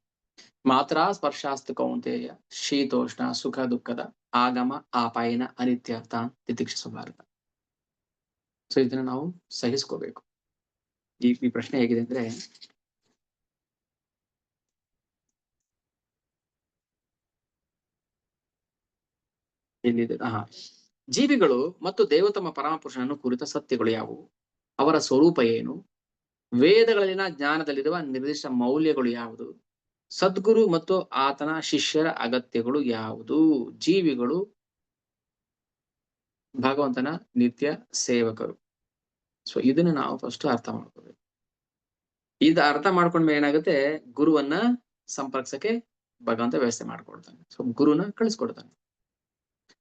ಮಾತ್ರ ಸ್ಪರ್ಶಾಸ್ತು ಕೌಂತೆಯ ಶೀತೋಷ್ಣ ಸುಖ ದುಃಖದ ಆಗಮ ಆಪಾಯನ ಅನಿತ್ಯರ್ಥ ತಿತಿಕ್ಷಿಸಬಾರದು. ಸೊ ಇದನ್ನ ನಾವು ಸಹಿಸ್ಕೋಬೇಕು. ಈ ಪ್ರಶ್ನೆ ಹೇಗಿದೆ ಅಂದ್ರೆ, ಎಲ್ಲಿದೆ? ಜೀವಿಗಳು ಮತ್ತು ದೇವತಮ ಪರಮಪುರುಷನನ್ನು ಕುರಿತ ಸತ್ಯಗಳು ಯಾವುವು? ಅವರ ಸ್ವರೂಪ ಏನು? ವೇದಗಳಲ್ಲಿನ ಜ್ಞಾನದಲ್ಲಿರುವ ನಿರ್ದಿಷ್ಟ ಮೌಲ್ಯಗಳು ಯಾವುದು? ಸದ್ಗುರು ಮತ್ತು ಆತನ ಶಿಷ್ಯರ ಅಗತ್ಯಗಳು ಯಾವುದು? ಜೀವಿಗಳು ಭಗವಂತನ ನಿತ್ಯ ಸೇವಕರು. ಸೊ ಇದನ್ನ ನಾವು ಫಸ್ಟ್ ಅರ್ಥ ಮಾಡ್ಕೋಬೇಕು. ಇದು ಅರ್ಥ ಮಾಡ್ಕೊಂಡ್ಮೇಲೆ ಏನಾಗುತ್ತೆ, ಗುರುವನ್ನ ಸಂಪರ್ಕಿಸಕ್ಕೆ ಭಗವಂತ ವ್ಯವಸ್ಥೆ ಮಾಡ್ಕೊಡ್ತಾನೆ. ಸೊ ಗುರುನ ಕಳಿಸ್ಕೊಡ್ತಾನೆ.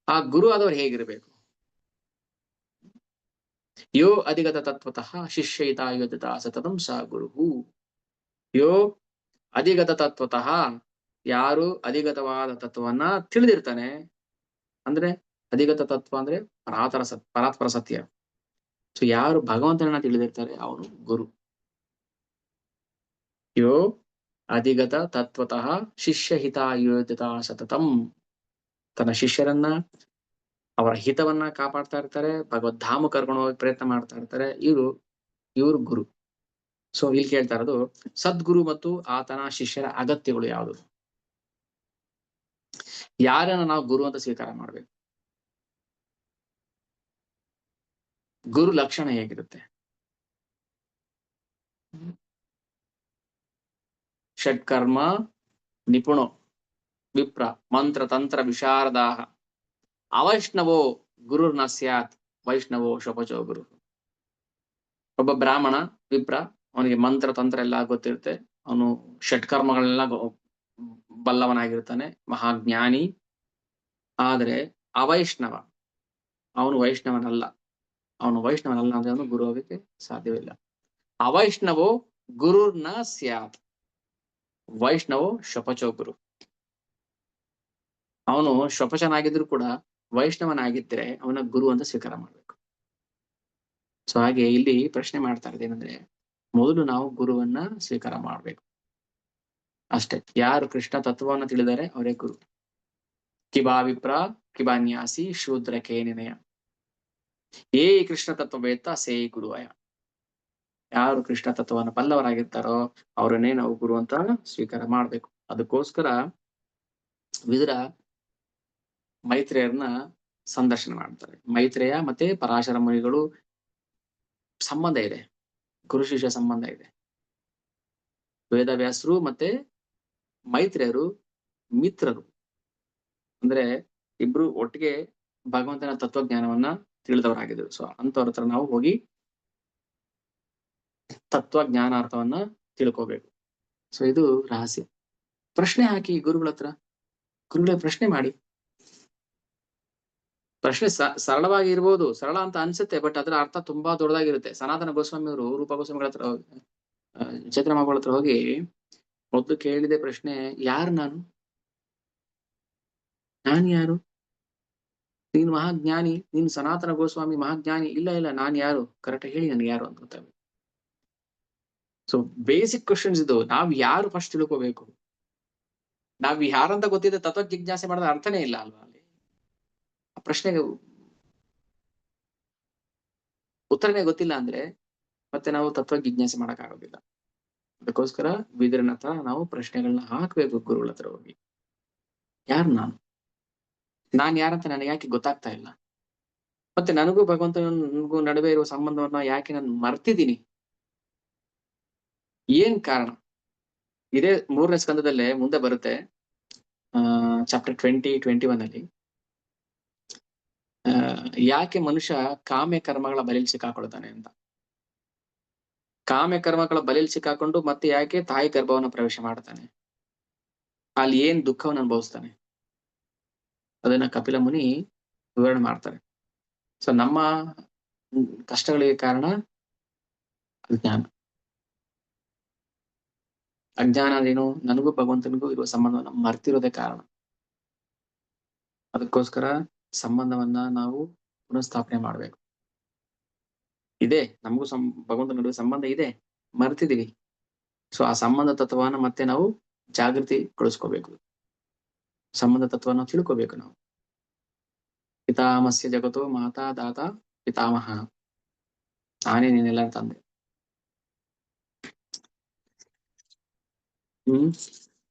ಆ ಗುರು ಆದವ್ರು ಹೇಗಿರ್ಬೇಕು? ಯೋ ಅಧಿಗತ ತತ್ವತಃ ಶಿಷ್ಯಯಿತಾಯುಧತ ಸತತಂ ಸ ಗುರು. ಯೋ ಅಧಿಗತ ತತ್ವತಃ, ಯಾರು ಅಧಿಗತವಾದ ತತ್ವವನ್ನ ತಿಳಿದಿರ್ತಾನೆ. ಅಂದ್ರೆ ಅಧಿಗತ ತತ್ವ ಅಂದ್ರೆ ಪರಾತ್ಪರ ಸತ್ಯ. ಸೊ ಯಾರು ಭಗವಂತನನ್ನ ತಿಳಿದಿರ್ತಾರೆ ಅವನು ಗುರು. ಯೋ ಅಧಿಗತ ತತ್ವತಃ ಶಿಷ್ಯ ಹಿತಾಯುಧತ ಸತತಂ, ತನ್ನ ಶಿಷ್ಯರನ್ನ ಅವರ ಹಿತವನ್ನ ಕಾಪಾಡ್ತಾ ಇರ್ತಾರೆ. ಭಗವದ್ಧಾಮ ಕರ್ಕೊಂಡು ಹೋಗಿ ಪ್ರಯತ್ನ ಮಾಡ್ತಾ ಇರ್ತಾರೆ. ಇವರು ಗುರು. ಸೊ ಇಲ್ಲಿ ಕೇಳ್ತಾ ಇರೋದು ಸದ್ಗುರು ಮತ್ತು ಆತನ ಶಿಷ್ಯರ ಅಗತ್ಯಗಳು ಯಾವುದು? ಯಾರನ್ನ ನಾವು ಗುರು ಅಂತ ಸ್ವೀಕಾರ ಮಾಡ್ಬೇಕು? ಗುರು ಲಕ್ಷಣ ಹೇಗಿರುತ್ತೆ? ಷಟ್ಕರ್ಮ ನಿಪುಣೋ ವಿಪ್ರ ಮಂತ್ರ ತಂತ್ರ ವಿಶಾರದಾಹ ಅವೈಷ್ಣವೋ ಗುರುರ್ನ ಸ್ಯಾತ್ ವೈಷ್ಣವೋ ಶಪಚೋ ಗುರು. ಒಬ್ಬ ಬ್ರಾಹ್ಮಣ ವಿಪ್ರ, ಅವನಿಗೆ ಮಂತ್ರ ತಂತ್ರ ಎಲ್ಲ ಗೊತ್ತಿರುತ್ತೆ. ಅವನು ಷಟ್ಕರ್ಮಗಳನ್ನೆಲ್ಲ ಬಲ್ಲವನಾಗಿರ್ತಾನೆ, ಮಹಾಜ್ಞಾನಿ. ಆದ್ರೆ ಅವೈಷ್ಣವ, ಅವನು ವೈಷ್ಣವನಲ್ಲ ಅಂದ್ರೆ ಅವನು ಗುರು ಆಗಕ್ಕೆ ಸಾಧ್ಯವಿಲ್ಲ. ಅವೈಷ್ಣವೋ ಗುರುರ್ನ ಸ್ಯಾತ್ ವೈಷ್ಣವೋ ಶಪಚೋ ಗುರು. ಅವನು ಶಪಚನಾಗಿದ್ರು ಕೂಡ ವೈಷ್ಣವನಾಗಿದ್ರೆ ಅವನ ಗುರು ಅಂತ ಸ್ವೀಕಾರ ಮಾಡ್ಬೇಕು. ಸೊ ಹಾಗೆ ಇಲ್ಲಿ ಪ್ರಶ್ನೆ ಮಾಡ್ತಾ ಇರೋದು ಏನಂದ್ರೆ, ಮೊದಲು ನಾವು ಗುರುವನ್ನ ಸ್ವೀಕಾರ ಮಾಡ್ಬೇಕು ಅಷ್ಟೇ. ಯಾರು ಕೃಷ್ಣ ತತ್ವವನ್ನು ತಿಳಿದಾರೆ ಅವರೇ ಗುರು. ಕಿಬಾ ವಿಪ್ರ ಕಿಬಾನ್ಯಾಸಿ ಶೂದ್ರ ಕೇನಿನಯ ಏ ಕೃಷ್ಣ ತತ್ವ ವೇತ್ತ ಸೇ ಗುರುವಯ. ಯಾರು ಕೃಷ್ಣ ತತ್ವವನ್ನು ಬಲ್ಲವರಾಗಿರ್ತಾರೋ ಅವರನ್ನೇ ನಾವು ಗುರು ಅಂತ ಸ್ವೀಕಾರ ಮಾಡ್ಬೇಕು. ಅದಕ್ಕೋಸ್ಕರ ವಿದುರ ಮೈತ್ರೇಯರನ್ನ ಸಂದರ್ಶನ ಮಾಡ್ತಾರೆ. ಮೈತ್ರೇಯ ಮತ್ತೆ ಪರಾಶರ ಮುನಿಗಳು ಸಂಬಂಧ ಇದೆ, ಗುರು ಶಿಷ್ಯ ಸಂಬಂಧ ಇದೆ. ವೇದವ್ಯಾಸರು ಮತ್ತೆ ಮೈತ್ರೇಯರು ಮಿತ್ರರು. ಅಂದ್ರೆ ಇಬ್ರು ಒಟ್ಟಿಗೆ ಭಗವಂತನ ತತ್ವಜ್ಞಾನವನ್ನ ತಿಳಿದವರಾಗಿದ್ರು. ಸೊ ಅಂತವ್ರ ಹತ್ರ ನಾವು ಹೋಗಿ ತತ್ವಜ್ಞಾನಾರ್ಥವನ್ನ ತಿಳ್ಕೋಬೇಕು. ಸೊ ಇದು ರಹಸ್ಯ. ಪ್ರಶ್ನೆ ಹಾಕಿ ಗುರುಗಳ ಹತ್ರ, ಗುರುಗಳ ಪ್ರಶ್ನೆ ಮಾಡಿ. ಪ್ರಶ್ನೆ ಸರಳವಾಗಿ ಇರ್ಬೋದು, ಸರಳ ಅಂತ ಅನ್ಸುತ್ತೆ, ಬಟ್ ಅದರ ಅರ್ಥ ತುಂಬಾ ದೊಡ್ಡದಾಗಿರುತ್ತೆ. ಸನಾತನ ಗೋಸ್ವಾಮಿ ಅವರು ರೂಪ ಗೋಸ್ವಾಮಿಗಳ ಹತ್ರ ಚೈತ್ರ ಮಗಳ ಹತ್ರ ಹೋಗಿ ಮೊದಲು ಕೇಳಿದೆ ಪ್ರಶ್ನೆ, ಯಾರು ನಾನು ಯಾರು? ನೀನು ಮಹಾಜ್ಞಾನಿ, ನೀನು ಸನಾತನ ಗೋಸ್ವಾಮಿ ಮಹಾಜ್ಞಾನಿ. ಇಲ್ಲ ನಾನ್ ಯಾರು? ಕರೆಕ್ಟ್ ಹೇಳಿ ನನ್ಗೆ ಯಾರು ಅಂತ ಗೊತ್ತಾಗ. ಸೊ ಬೇಸಿಕ್ ಕ್ವಶನ್ಸ್ ಇದು. ನಾವ್ ಯಾರು ಫಸ್ಟ್ ತಿಳ್ಕೋಬೇಕು. ನಾವ್ ಯಾರಂತ ಗೊತ್ತಿದ್ದ ತತ್ವ ಜಿಜ್ಞಾಸೆ ಮಾಡೋದ ಅರ್ಥನೇ ಇಲ್ಲ ಅಲ್ವಾ? ಅಲ್ಲಿ ಆ ಪ್ರಶ್ನೆಗೆ ಉತ್ತರನೇ ಗೊತ್ತಿಲ್ಲ ಅಂದ್ರೆ ಮತ್ತೆ ನಾವು ತತ್ವ ಜಿಜ್ಞಾಸೆ ಮಾಡಕ್ ಆಗೋದಿಲ್ಲ. ಅದಕ್ಕೋಸ್ಕರ ವಿದುರನ ಹತ್ರ ನಾವು ಪ್ರಶ್ನೆಗಳನ್ನ ಹಾಕ್ಬೇಕು ಗುರುಗಳ ಹತ್ರ ಹೋಗಿ. ಯಾರು ನಾನ್ ಯಾರಂತ ನನಗೆ ಯಾಕೆ ಗೊತ್ತಾಗ್ತಾ ಇಲ್ಲ? ಮತ್ತೆ ನನಗೂ ಭಗವಂತನಿಗೂ ನಡುವೆ ಇರುವ ಸಂಬಂಧವನ್ನ ಯಾಕೆ ನಾನು ಮರ್ತಿದ್ದೀನಿ? ಏನ್ ಕಾರಣ? ಇದೇ 3ನೇ ಸ್ಕಂದದಲ್ಲೇ ಮುಂದೆ ಬರುತ್ತೆ. ಚಾಪ್ಟರ್ 20-21 ಅಲ್ಲಿ ಯಾಕೆ ಮನುಷ್ಯ ಕಾಮ್ಯ ಕರ್ಮಗಳ ಬಲೆಯಲ್ಲಿ ಸಿಕ್ಕಾಕೊಳ್ತಾನೆ ಅಂತ. ಕಾಮ್ಯ ಕರ್ಮಗಳ ಬಲೆಯಲ್ಲಿ ಸಿಕ್ಕಾಕೊಂಡು ಮತ್ತೆ ಯಾಕೆ ತಾಯಿ ಗರ್ಭವನ್ನು ಪ್ರವೇಶ ಮಾಡ್ತಾನೆ, ಅಲ್ಲಿ ಏನ್ ದುಃಖವನ್ನು ಅನುಭವಿಸ್ತಾನೆ, ಅದನ್ನ ಕಪಿಲ ಮುನಿ ವಿವರಣೆ ಮಾಡ್ತಾರೆ. ಸೊ ನಮ್ಮ ಕಷ್ಟಗಳಿಗೆ ಕಾರಣ ಅಜ್ಞಾನ. ಅಜ್ಞಾನ ಅಂದ್ರೇನು? ನನಗೂ ಭಗವಂತನಿಗೂ ಇರುವ ಸಂಬಂಧವನ್ನ ಮರ್ತಿರೋದೇ ಕಾರಣ. ಅದಕ್ಕೋಸ್ಕರ ಸಂಬಂಧವನ್ನ ನಾವು ಪುನಃಸ್ಥಾಪನೆ ಮಾಡ್ಬೇಕು. ಇದೆ, ನಮಗೂ ಭಗವಂತನ ನಡುವೆ ಸಂಬಂಧ ಇದೆ, ಮರ್ತಿದೀವಿ. ಸೊ ಆ ಸಂಬಂಧ ತತ್ವವನ್ನ ಮತ್ತೆ ನಾವು ಜಾಗೃತಿಗೊಳಿಸ್ಕೋಬೇಕು. ಸಂಬಂಧ ತತ್ವನ ತಿಳ್ಕೋಬೇಕು ನಾವು. ಪಿತಾಮಸ್ಯ ಜಗತ್ತೋ ಮಾತಾ ದಾತ ಪಿತಾಮಹ, ನಾನೇ ನೀನೆಲ್ಲ ತಂದೆ.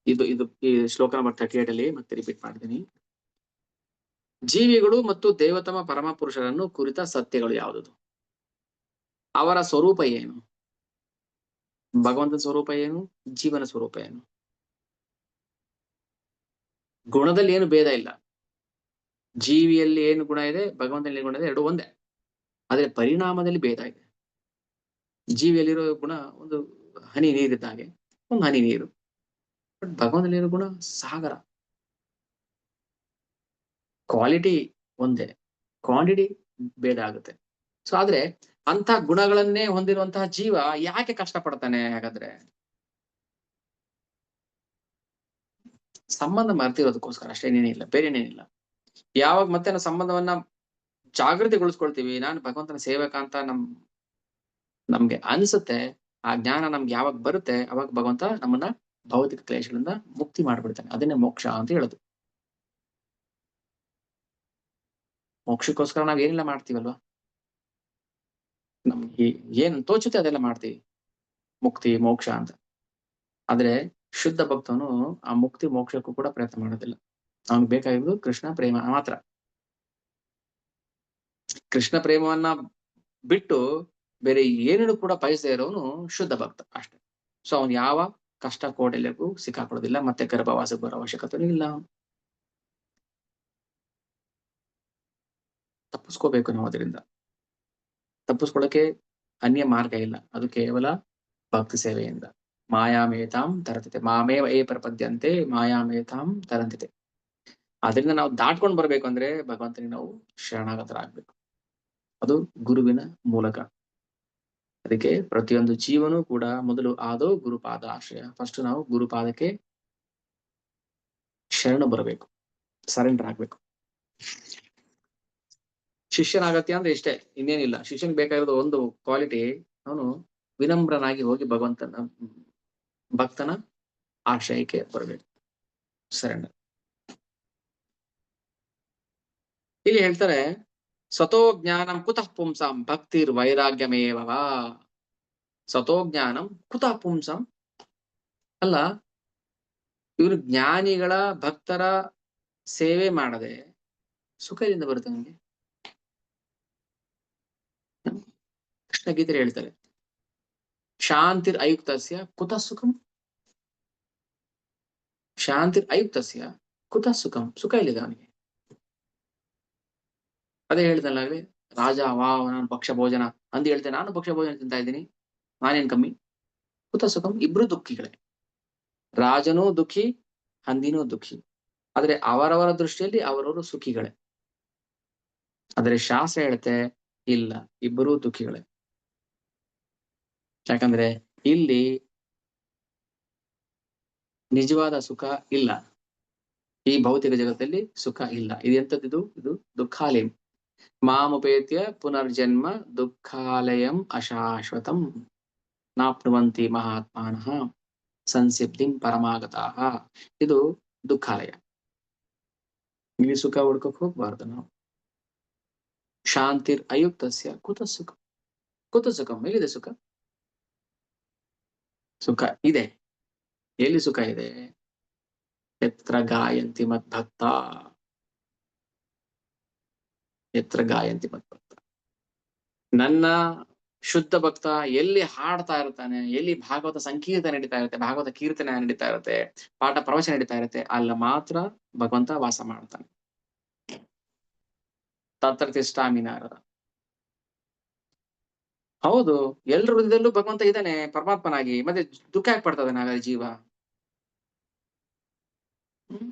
ಇದು ಇದು ಈ ಶ್ಲೋಕ ನಂಬರ್ 38 ಅಲ್ಲಿ ಮತ್ತೆ ರಿಪೀಟ್ ಮಾಡ್ತೀನಿ. ಜೀವಿಗಳು ಮತ್ತು ದೇವತಮ ಪರಮ ಪುರುಷರನ್ನು ಕುರಿತ ಸತ್ಯಗಳು ಯಾವುದು? ಅವರ ಸ್ವರೂಪ ಏನು? ಭಗವಂತನ ಸ್ವರೂಪ ಏನು? ಜೀವನ ಸ್ವರೂಪ ಏನು? ಗುಣದಲ್ಲಿ ಏನು ಭೇದ ಇಲ್ಲ. ಜೀವಿಯಲ್ಲಿ ಏನು ಗುಣ ಇದೆ, ಭಗವಂತನಲ್ಲಿ ಏನು ಗುಣ ಇದೆ, ಎರಡು ಒಂದೇ. ಆದ್ರೆ ಪರಿಣಾಮದಲ್ಲಿ ಭೇದ ಇದೆ. ಜೀವಿಯಲ್ಲಿರೋ ಗುಣ ಒಂದು ಹನಿ ನೀರಿದ್ದ ಹಾಗೆ, ಒಂದು ಹನಿ ನೀರು. ಬಟ್ ಭಗವಂತನಲ್ಲಿರೋ ಗುಣ ಸಾಗರ. ಕ್ವಾಲಿಟಿ ಒಂದೇ, ಕ್ವಾಂಟಿಟಿ ಭೇದ ಆಗುತ್ತೆ. ಸೊ ಆದ್ರೆ ಅಂತ ಗುಣಗಳನ್ನೇ ಹೊಂದಿರುವಂತಹ ಜೀವ ಯಾಕೆ ಕಷ್ಟ ಪಡ್ತಾನೆ? ಹಾಗಾದ್ರೆ ಸಂಬಂಧ ಮರ್ತಿರೋದಕ್ಕೋಸ್ಕರ ಅಷ್ಟೇ, ಏನೇನಿಲ್ಲ, ಬೇರೆ ಏನೇನಿಲ್ಲ. ಯಾವಾಗ ಮತ್ತೆ ನಾವು ಸಂಬಂಧವನ್ನ ಜಾಗೃತಿಗೊಳಿಸ್ಕೊಳ್ತೀವಿ, ನಾನು ಭಗವಂತನ ಸೇವಕ ಅಂತ ನಮ್ಗೆ ಅನ್ಸುತ್ತೆ, ಆ ಜ್ಞಾನ ನಮ್ಗೆ ಯಾವಾಗ ಬರುತ್ತೆ, ಅವಾಗ ಭಗವಂತ ನಮ್ಮನ್ನ ಭೌತಿಕ ಕ್ಲೇಶಗಳಿಂದ ಮುಕ್ತಿ ಮಾಡ್ಬಿಡ್ತಾನೆ. ಅದನ್ನೇ ಮೋಕ್ಷ ಅಂತ ಹೇಳುದು. ಮೋಕ್ಷಕ್ಕೋಸ್ಕರ ನಾವ್ ಏನೆಲ್ಲ ಮಾಡ್ತೀವಲ್ವಾ, ನಮ್ಗೆ ಏನ್ ತೋಚುತ್ತೆ ಅದೆಲ್ಲ ಮಾಡ್ತೀವಿ, ಮುಕ್ತಿ ಮೋಕ್ಷ ಅಂತ. ಆದ್ರೆ ಶುದ್ಧ ಭಕ್ತನು ಆ ಮುಕ್ತಿ ಮೋಕ್ಷಕ್ಕೂ ಕೂಡ ಪ್ರಯತ್ನ ಮಾಡೋದಿಲ್ಲ. ಅವನಿಗೆ ಬೇಕಾಗಿರೋದು ಕೃಷ್ಣ ಪ್ರೇಮ ಮಾತ್ರ. ಕೃಷ್ಣ ಪ್ರೇಮವನ್ನ ಬಿಟ್ಟು ಬೇರೆ ಏನನ್ನು ಕೂಡ ಬಯಸದೇ ಇರೋನು ಶುದ್ಧ ಭಕ್ತ ಅಷ್ಟೇ. ಸೊ ಅವನು ಯಾವ ಕಷ್ಟ ಕೋಟೆಲೆಗೂ ಸಿಕ್ಕಾಕೊಳ್ಳೋದಿಲ್ಲ, ಮತ್ತೆ ಗರ್ಭವಾಸಕ್ಕೆ ಬರೋ ಅವಶ್ಯಕತೆ ಇಲ್ಲ. ತಪ್ಪಿಸ್ಕೋಬೇಕು ನಾವು ಅದರಿಂದ. ತಪ್ಪಿಸ್ಕೊಳ್ಳಕ್ಕೆ ಅನ್ಯ ಮಾರ್ಗ ಇಲ್ಲ, ಅದು ಕೇವಲ ಭಕ್ತಿ ಸೇವೆಯಿಂದ. ಮಾಯಾಮೇತಾಂ ತರಂತಿತೆ, ಮಾಮೇವ ಏ ಪ್ರಪದ್ಯಂತೆ ಮಾಯಾಮೇತಾಂ ತರಂತಿತೆ. ಅದರಿಂದ ನಾವು ದಾಟ್ಕೊಂಡು ಬರ್ಬೇಕು ಅಂದ್ರೆ ಭಗವಂತನಿಗೆ ನಾವು ಶರಣಾಗತರಾಗ್ಬೇಕು. ಅದು ಗುರುವಿನ ಮೂಲಕ. ಅದಕ್ಕೆ ಪ್ರತಿಯೊಂದು ಜೀವನೂ ಕೂಡ ಮೊದಲು ಆದೋ ಗುರುಪಾದ ಆಶ್ರಯ. ಫಸ್ಟ್ ನಾವು ಗುರುಪಾದಕ್ಕೆ ಶರಣ ಬರಬೇಕು, ಸರೆಂಡರ್ ಆಗ್ಬೇಕು. ಶಿಷ್ಯನಾಗತ್ಯ ಅಂದ್ರೆ ಇಷ್ಟೇ, ಇನ್ನೇನಿಲ್ಲ. ಶಿಷ್ಯನಿಗೆ ಬೇಕಾಗಿರೋದು ಒಂದು ಕ್ವಾಲಿಟಿ, ಅವನು ವಿನಮ್ರನಾಗಿ ಹೋಗಿ ಭಕ್ತನ ಆಶ್ರಯಕ್ಕೆ ಬರಬೇಕು, ಸರೆಂಡರ್. ಇಲ್ಲಿ ಹೇಳ್ತಾರೆ, ಸತೋ ಜ್ಞಾನಂ ಕುತಃ ಪುಂಸಾಂ ಭಕ್ತಿರ್ ವೈರಾಗ್ಯಮೇವ. ಸತೋ ಜ್ಞಾನಂ ಕುತಃ ಪುಂಸಾಂ. ಅಲ್ಲ, ಇವರು ಜ್ಞಾನಿಗಳ ಭಕ್ತರ ಸೇವೆ ಮಾಡದೆ ಸುಖ ಎಲ್ಲಿಂದ ಬರುತ್ತೆ ನಮಗೆ? ಕೃಷ್ಣ ಗೀತೆ ಹೇಳ್ತಾರೆ, ಶಾಂತಿರ್ ಅಯುಕ್ತಸ್ಯ ಕುತಃ ಸುಖಂ. ಶಾಂತಿರ್ ಅಯುಕ್ತಸ್ಯ ಕುತಃ ಸುಖಂ. ಸುಖ ಎಲ್ಲಿದೆ ಅವನಿಗೆ? ಅದೇ ಹೇಳ್ದಲ್ಲಾಗ್ಲಿ, ರಾಜ ವಾವ್ ನಾನು ಭಕ್ಷ್ಯ ಭೋಜನ ಅಂದ್ ಹೇಳ್ತೇನೆ, ನಾನು ಭಕ್ಷ್ಯ ಭೋಜನ ತಿಂತಾ ಇದ್ದೀನಿ, ನಾನೇನ್ ಕಮ್ಮಿ? ಕುತಃ ಸುಖಂ. ಇಬ್ರು ದುಃಖಿಗಳೇ, ರಾಜನೂ ದುಃಖಿ, ಹಂದಿನೂ ದುಃಖಿ. ಆದ್ರೆ ಅವರವರ ದೃಷ್ಟಿಯಲ್ಲಿ ಅವರವರು ಸುಖಿಗಳೇ. ಆದ್ರೆ ಶಾಸ್ತ್ರ ಹೇಳುತ್ತೆ ಇಲ್ಲ, ಇಬ್ಬರೂ ದುಃಖಿಗಳೇ. ಯಾಕಂದ್ರೆ ಇಲ್ಲಿ ನಿಜವಾದ ಸುಖ ಇಲ್ಲ. ಈ ಭೌತಿಕ ಜಗತ್ತಲ್ಲಿ ಸುಖ ಇಲ್ಲ. ಇದೆಂತದ್ದು? ಇದು ದುಃಖಾಲಯಂ. ಮಾಮುಪೇತ್ಯ ಪುನರ್ಜನ್ಮ ದುಃಖಾಲಯಂ ಅಶಾಶ್ವತಂ ನಾಪ್ನುವಂತಿ ಮಹಾತ್ಮಾನಃ ಸಂಸಿದ್ಧಿಂ ಪರಮಾಗತಾಃ. ಇದು ದುಃಖಾಲಯ. ಇಲ್ಲಿ ಸುಖ ಹುಡ್ಕಕ್ ಹೋಗ್ಬಾರ್ದು ನಾವು. ಶಾಂತಿರ್ ಅಯುಕ್ತಸ್ಯ ಕುತಃ ಸುಖಂ. ಕುತಃ ಸುಖಂ. ಎಲ್ಲಿದೆ ಸುಖ? ಸುಖ ಇದೆ. ಎಲ್ಲಿ ಸುಖ ಇದೆ? ಯತ್ರ ಗಾಯಂತಿ ಮದ್ಭಕ್ತ, ಯತ್ರ ಗಾಯಂತಿ ಮದ್ಭಕ್ತ. ನನ್ನ ಶುದ್ಧ ಭಕ್ತ ಎಲ್ಲಿ ಹಾಡ್ತಾ ಇರ್ತಾನೆ, ಎಲ್ಲಿ ಭಾಗವತ ಸಂಕೀರ್ತನೆ ನಡೀತಾ ಇರುತ್ತೆ, ಭಾಗವತ ಕೀರ್ತನೆ ನಡೀತಾ ಇರುತ್ತೆ, ಪಾಠ ಪ್ರವಚನ ನಡೀತಾ ಇರುತ್ತೆ, ಅಲ್ಲ ಮಾತ್ರ ಭಗವಂತ ವಾಸ ಮಾಡ್ತಾನೆ. ತತ್ರ ತಿಷ್ಠಾಮಿ ನಾರದ. ಹೌದು, ಎಲ್ರ ಹೃದಯದಲ್ಲೂ ಭಗವಂತ ಇದ್ದಾನೆ ಪರಮಾತ್ಮನಾಗಿ. ಮತ್ತೆ ದುಃಖ ಯಾಕೆ ಪಡ್ತಾ ಇದ್ದಾನೆ ಹಾಗಾದ್ರೆ ಜೀವ? ಹ್ಮ್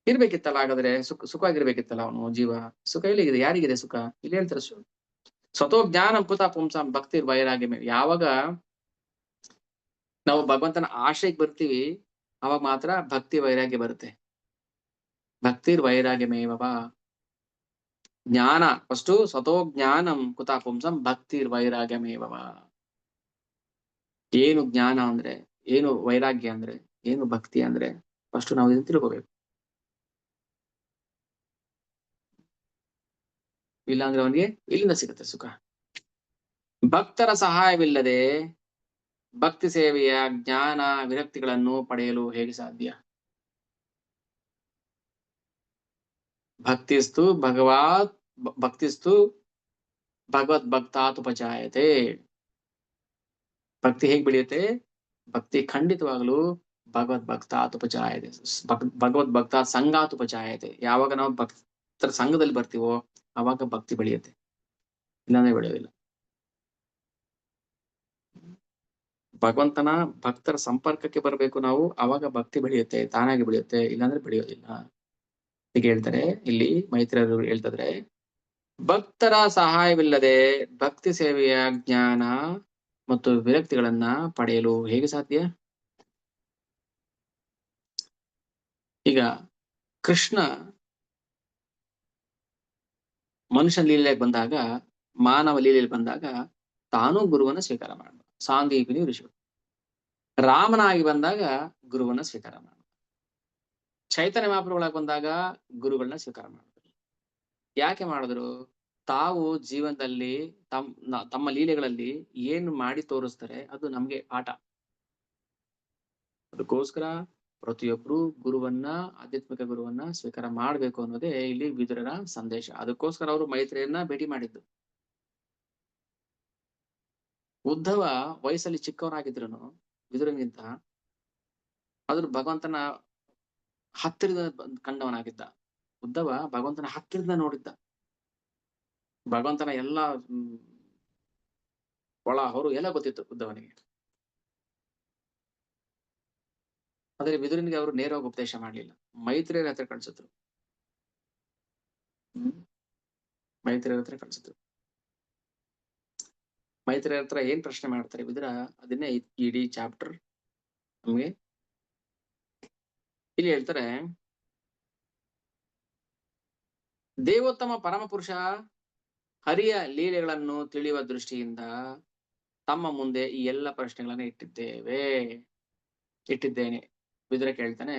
ಇರ್ಬೇಕಿತ್ತಲ್ಲ ಹಾಗಾದ್ರೆ, ಸುಖವಾಗಿರ್ಬೇಕಿತ್ತಲ್ಲ ಅವನು ಜೀವ. ಸುಖ ಎಲ್ಲಿಗಿದೆ? ಯಾರಿಗಿದೆ ಸುಖ? ಇಲ್ಲಿ ಹೇಳ್ತಾರೆ ಸ್ವತೋ ಜ್ಞಾನ ಕುತ ಪುಂಸಾಂ ಭಕ್ತಿ ವೈರಾಗ್ಯ ಮೇ. ಯಾವಾಗ ನಾವು ಭಗವಂತನ ಆಶ್ರಯಕ್ಕೆ ಬರ್ತೀವಿ ಅವಾಗ ಮಾತ್ರ ಭಕ್ತಿ ವೈರಾಗ್ಯ ಬರುತ್ತೆ. ಭಕ್ತಿರ್ ವೈರಾಗ್ಯಮೇವ. ಜ್ಞಾನ ಫಸ್ಟು ಸ್ವತೋ ಜ್ಞಾನಂ ಕುತ ಪುಂಸಂ ಭಕ್ತಿರ್ ವೈರಾಗ್ಯಮೇವ. ಏನು ಜ್ಞಾನ ಅಂದ್ರೆ, ಏನು ವೈರಾಗ್ಯ ಅಂದ್ರೆ, ಏನು ಭಕ್ತಿ ಅಂದ್ರೆ ಫಸ್ಟ್ ನಾವು ಇದನ್ನ ತಿಳ್ಕೋಬೇಕು. ಇಲ್ಲಾಂದ್ರೆ ಅವನಿಗೆ ಎಲ್ಲಿಂದ ಸಿಗುತ್ತೆ ಸುಖ? ಭಕ್ತರ ಸಹಾಯವಿಲ್ಲದೆ ಭಕ್ತಿ ಸೇವೆಯ ಜ್ಞಾನ ವಿರಕ್ತಿಗಳನ್ನು ಪಡೆಯಲು ಹೇಗೆ ಸಾಧ್ಯ? ಭಕ್ತಿಸ್ತು ಭಕ್ತಿಸ್ತು ಭಗವದ್ ಭಕ್ತಾತುಪಜಾಯತೆ. ಭಕ್ತಿ ಹೇಗ್ ಬೆಳೆಯುತ್ತೆ? ಭಕ್ತಿ ಖಂಡಿತವಾಗ್ಲೂ ಭಗವದ್ ಭಕ್ತಾತುಪಜಾಯತೆ. ಭಗವದ್ ಭಕ್ತ ಸಂಗಾತುಪಜಾಯತೆ. ಯಾವಾಗ ನಾವು ಭಕ್ತರ ಸಂಘದಲ್ಲಿ ಬರ್ತೀವೋ ಅವಾಗ ಭಕ್ತಿ ಬೆಳೆಯುತ್ತೆ, ಇಲ್ಲಾಂದ್ರೆ ಬೆಳೆಯೋದಿಲ್ಲ. ಭಗವಂತನ ಭಕ್ತರ ಸಂಪರ್ಕಕ್ಕೆ ಬರಬೇಕು ನಾವು, ಅವಾಗ ಭಕ್ತಿ ಬೆಳೆಯುತ್ತೆ, ತಾನಾಗಿ ಬೆಳೆಯುತ್ತೆ, ಇಲ್ಲಾಂದ್ರೆ ಬೆಳೆಯೋದಿಲ್ಲ. ಹೀಗೆ ಹೇಳ್ತಾರೆ ಇಲ್ಲಿ ಮೈತ್ರಿಯರು ಹೇಳ್ತಿದ್ರೆ, ಭಕ್ತರ ಸಹಾಯವಿಲ್ಲದೆ ಭಕ್ತಿ ಸೇವೆಯ ಜ್ಞಾನ ಮತ್ತು ವಿರಕ್ತಿಗಳನ್ನ ಪಡೆಯಲು ಹೇಗೆ ಸಾಧ್ಯ? ಈಗ ಕೃಷ್ಣ ಮನುಷ್ಯ ಲೀಲೆಗೆ ಬಂದಾಗ, ಮಾನವ ಲೀಲೆಯಲ್ಲಿ ಬಂದಾಗ ತಾನೂ ಗುರುವನ್ನ ಸ್ವೀಕಾರ ಮಾಡ, ಸಾಂದೀಪಿನಿ ಋಷಿ. ರಾಮನಾಗಿ ಬಂದಾಗ ಗುರುವನ್ನ ಸ್ವೀಕಾರ ಮಾಡ, ಚೈತನ್ಯ ಮಹಾಪ್ರಭುಗಳಾಗಿ ಬಂದಾಗ ಗುರುಗಳನ್ನ ಸ್ವೀಕಾರ ಮಾಡಿದ್ರು. ಯಾಕೆ ಮಾಡಿದ್ರು? ತಾವು ಜೀವನದಲ್ಲಿ ತಮ್ಮ ಲೀಲೆಗಳಲ್ಲಿ ಏನು ಮಾಡಿ ತೋರಿಸ್ತಾರೆ ಅದು ನಮ್ಗೆ ಪಾಠ. ಅದಕ್ಕೋಸ್ಕರ ಪ್ರತಿಯೊಬ್ರು ಗುರುವನ್ನ, ಆಧ್ಯಾತ್ಮಿಕ ಗುರುವನ್ನ ಸ್ವೀಕಾರ ಮಾಡ್ಬೇಕು ಅನ್ನೋದೇ ಇಲ್ಲಿ ವಿದುರರ ಸಂದೇಶ. ಅದಕ್ಕೋಸ್ಕರ ಅವರು ಮೈತ್ರಿಯನ್ನ ಭೇಟಿ ಮಾಡಿದ್ದು. ಉದ್ಧವ ವಯಸ್ಸಲ್ಲಿ ಚಿಕ್ಕವರಾಗಿದ್ರು ವಿದುರನಿಗಿಂತ, ಆದ್ರೂ ಭಗವಂತನ ಹತ್ತಿರದ ಕಂಡವನಾಗಿದ್ದ. ಉದ್ಧವ ಭಗವಂತನ ಹತ್ತಿರದ ನೋಡಿದ್ದ. ಭಗವಂತನ ಎಲ್ಲ ಒಳ ಹೊರು ಎಲ್ಲ ಗೊತ್ತಿತ್ತು ಉದ್ಧವನಿಗೆ. ಆದ್ರೆ ವಿದುರನಿಗೆ ಅವರು ನೇರವಾಗಿ ಉಪದೇಶ ಮಾಡ್ಲಿಲ್ಲ, ಮೈತ್ರಿಯರ ಹತ್ರ ಕಳ್ಸಿದ್ರು. ಮೈತ್ರಿಯರ ಹತ್ರ ಕಳ್ಸಿದ್ರು. ಮೈತ್ರಿಯರ ಹತ್ರ ಏನ್ ಪ್ರಶ್ನೆ ಮಾಡ್ತಾರೆ ವಿದುರ, ಅದನ್ನೇ ಇಡೀ ಚಾಪ್ಟರ್ ನಮ್ಗೆ ಇಲ್ಲಿ ಹೇಳ್ತಾರೆ. ದೇವೋತ್ತಮ ಪರಮಪುರುಷ ಹರಿಯ ಲೀಲೆಗಳನ್ನು ತಿಳಿಯುವ ದೃಷ್ಟಿಯಿಂದ ತಮ್ಮ ಮುಂದೆ ಈ ಎಲ್ಲ ಪ್ರಶ್ನೆಗಳನ್ನ ಇಟ್ಟಿದ್ದೇನೆ. ವಿದುರ ಕೇಳ್ತಾನೆ,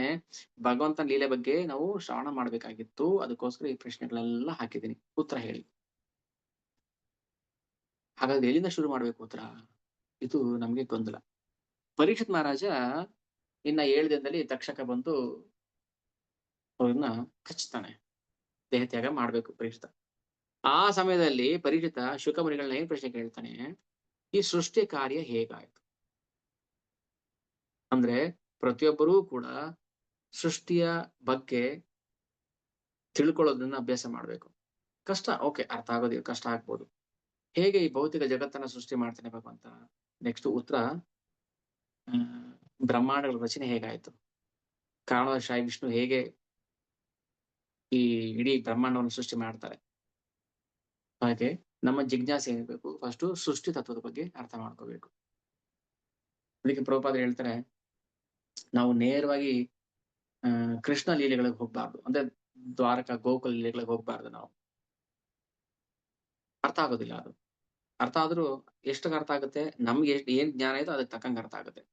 ಭಗವಂತನ ಲೀಲೆ ಬಗ್ಗೆ ನಾವು ಶ್ರವಣ ಮಾಡ್ಬೇಕಾಗಿತ್ತು, ಅದಕ್ಕೋಸ್ಕರ ಈ ಪ್ರಶ್ನೆಗಳೆಲ್ಲ ಹಾಕಿದ್ದೀನಿ, ಉತ್ತರ ಹೇಳಿ. ಹಾಗಾದ್ರೆ ಎಲ್ಲಿಂದ ಶುರು ಮಾಡ್ಬೇಕು ಉತ್ತರ? ಇದು ನಮ್ಗೆ ಗೊಂದಲ. ಪರೀಕ್ಷಿತ್ ಮಹಾರಾಜ ಇನ್ನ 7 ದಿನದಲ್ಲಿ ತಕ್ಷಕ ಬಂದು ಅವ್ರನ್ನ ಕಚ್ತಾನೆ, ದೇಹತ್ಯಾಗ ಮಾಡ್ಬೇಕು ಪರೀಕ್ಷಿತ. ಆ ಸಮಯದಲ್ಲಿ ಪರೀಕ್ಷಿತ ಶುಕಮುನಿಗಳನ್ನ ಏನ್ ಪ್ರಶ್ನೆ ಕೇಳ್ತಾನೆ, ಈ ಸೃಷ್ಟಿ ಕಾರ್ಯ ಹೇಗಾಯ್ತು? ಅಂದ್ರೆ ಪ್ರತಿಯೊಬ್ಬರೂ ಕೂಡ ಸೃಷ್ಟಿಯ ಬಗ್ಗೆ ತಿಳ್ಕೊಳ್ಳೋದನ್ನ ಅಭ್ಯಾಸ ಮಾಡ್ಬೇಕು. ಕಷ್ಟ, ಓಕೆ, ಅರ್ಥ ಆಗೋದಿಲ್ಲ, ಕಷ್ಟ ಆಗ್ಬೋದು. ಹೇಗೆ ಈ ಭೌತಿಕ ಜಗತ್ತನ್ನ ಸೃಷ್ಟಿ ಮಾಡ್ತಾನೆ ಭಗವಂತ? ನೆಕ್ಸ್ಟ್ ಉತ್ತರ, ಬ್ರಹ್ಮಾಂಡಗಳ ರಚನೆ ಹೇಗಾಯ್ತು? ಕಾರಣವಶಾಹಿ ವಿಷ್ಣು ಹೇಗೆ ಈ ಇಡೀ ಬ್ರಹ್ಮಾಂಡವನ್ನು ಸೃಷ್ಟಿ ಮಾಡ್ತಾರೆ? ಹಾಗೆ ನಮ್ಮ ಜಿಜ್ಞಾಸೆ ಏನಿರ್ಬೇಕು, ಫಸ್ಟ್ ಸೃಷ್ಟಿ ತತ್ವದ ಬಗ್ಗೆ ಅರ್ಥ ಮಾಡ್ಕೋಬೇಕು. ಅದಕ್ಕೆ ಪ್ರಭುಪಾದರು ಹೇಳ್ತಾರೆ, ನಾವು ನೇರವಾಗಿ ಕೃಷ್ಣ ಲೀಲೆಗಳಿಗೆ ಹೋಗ್ಬಾರ್ದು, ಅಂದ್ರೆ ದ್ವಾರಕಾ ಗೋಕುಲ ಲೀಲೆಗಳಿಗೆ ಹೋಗ್ಬಾರ್ದು. ನಾವು ಅರ್ಥ ಆಗೋದಿಲ್ಲ ಅದು. ಅರ್ಥ ಆದ್ರೂ ಎಷ್ಟಕ್ಕೆ ಅರ್ಥ ಆಗುತ್ತೆ, ನಮ್ಗೆ ಏನ್ ಜ್ಞಾನ ಇದೋ ಅದಕ್ಕೆ ತಕ್ಕಂಗೆ ಅರ್ಥ ಆಗುತ್ತೆ.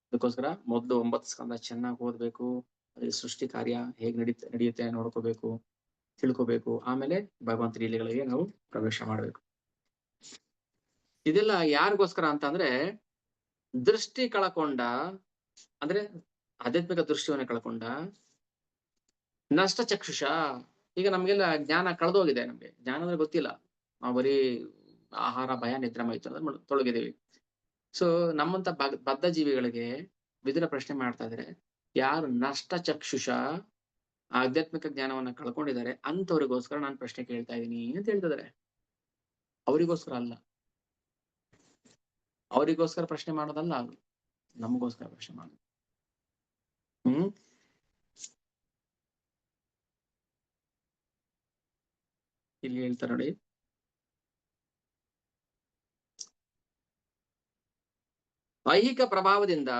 ಅದಕ್ಕೋಸ್ಕರ ಮೊದಲು 9 ಸ್ಕಂದ ಚೆನ್ನಾಗಿ ಓದ್ಬೇಕು, ಅದ್ರ ಸೃಷ್ಟಿ ಕಾರ್ಯ ಹೇಗ್ ನಡೆಯುತ್ತೆ ನೋಡ್ಕೋಬೇಕು, ತಿಳ್ಕೋಬೇಕು. ಆಮೇಲೆ ಭಗವಂತ ಲೀಲೆಗಳಿಗೆ ನಾವು ಪ್ರವೇಶ ಮಾಡ್ಬೇಕು. ಇದೆಲ್ಲ ಯಾರಿಗೋಸ್ಕರ ಅಂತ ಅಂದ್ರೆ, ದೃಷ್ಟಿ ಕಳಕೊಂಡ, ಅಂದ್ರೆ ಆಧ್ಯಾತ್ಮಿಕ ದೃಷ್ಟಿಯನ್ನ ಕಳ್ಕೊಂಡ ನಷ್ಟ ಚಕ್ಷುಷ. ಈಗ ನಮ್ಗೆಲ್ಲ ಜ್ಞಾನ ಕಳೆದೋಗಿದೆ, ನಮ್ಗೆ ಜ್ಞಾನ ಅಂದ್ರೆ ಗೊತ್ತಿಲ್ಲ, ನಾವು ಬರೀ ಆಹಾರ ಭಯ ನಿದ್ರೆ ಮೈತು ಅಂದ್ರೆ ತೊಳಗಿದೀವಿ. ಸೊ ನಮ್ಮಂತ ಬದ್ಧ ಜೀವಿಗಳಿಗೆ ವಿದುರ ಪ್ರಶ್ನೆ ಮಾಡ್ತಾ ಇದ್ರೆ, ಯಾರು ನಷ್ಟ ಚಕ್ಷುಷ ಆಧ್ಯಾತ್ಮಿಕ ಜ್ಞಾನವನ್ನ ಕಳ್ಕೊಂಡಿದ್ದಾರೆ ಅಂತವ್ರಿಗೋಸ್ಕರ ನಾನು ಪ್ರಶ್ನೆ ಕೇಳ್ತಾ ಇದ್ದೀನಿ ಅಂತ ಹೇಳ್ತಿದ್ದಾರೆ. ಅವರಿಗೋಸ್ಕರ ಅಲ್ಲ, ಅವರಿಗೋಸ್ಕರ ಪ್ರಶ್ನೆ ಮಾಡೋದಲ್ಲ, ಅದು ನಮಗೋಸ್ಕರ ಪ್ರಶ್ನೆ ಮಾಡೋದು. ಇಲ್ಲಿ ಹೇಳ್ತಾರೆ ನೋಡಿ, ಐಹಿಕ ಪ್ರಭಾವದಿಂದ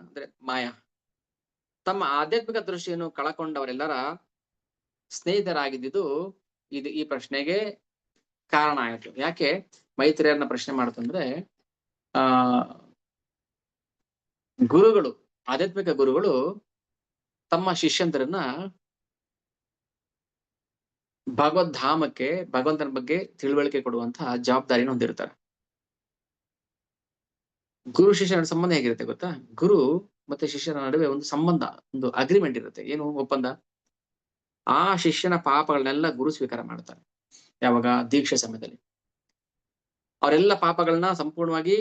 ಅಂದ್ರೆ ಮಾಯಾ ತಮ್ಮ ಆಧ್ಯಾತ್ಮಿಕ ದೃಷ್ಟಿಯನ್ನು ಕಳಕೊಂಡವರೆಲ್ಲರ ಸ್ನೇಹಿತರಾಗಿದ್ದು ಇದು ಈ ಪ್ರಶ್ನೆಗೆ ಕಾರಣ ಆಯಿತು. ಯಾಕೆ ಮೈತ್ರಿಯರನ್ನ ಪ್ರಶ್ನೆ ಮಾಡ್ತಂದ್ರೆ, ಗುರುಗಳು, ಆಧ್ಯಾತ್ಮಿಕ ಗುರುಗಳು ತಮ್ಮ ಶಿಷ್ಯಂತರನ್ನ ಭಗವದ್ಧಾಮಕ್ಕೆ, ಭಗವಂತನ ಬಗ್ಗೆ ತಿಳುವಳಿಕೆ ಕೊಡುವಂತಹ ಜವಾಬ್ದಾರಿನ ಹೊಂದಿರ್ತಾರೆ. ಗುರು ಶಿಷ್ಯನ ಸಂಬಂಧ ಹೇಗಿರುತ್ತೆ ಗೊತ್ತಾ? ಗುರು ಮತ್ತೆ ಶಿಷ್ಯನ ನಡುವೆ ಒಂದು ಸಂಬಂಧ, ಒಂದು ಅಗ್ರಿಮೆಂಟ್ ಇರುತ್ತೆ. ಏನು ಒಪ್ಪಂದ? ಆ ಶಿಷ್ಯನ ಪಾಪಗಳನ್ನೆಲ್ಲ ಗುರು ಸ್ವೀಕಾರ ಮಾಡ್ತಾರೆ. ಯಾವಾಗ? ದೀಕ್ಷೆ ಸಮಯದಲ್ಲಿ. ಅವರೆಲ್ಲ ಪಾಪಗಳನ್ನ ಸಂಪೂರ್ಣವಾಗಿ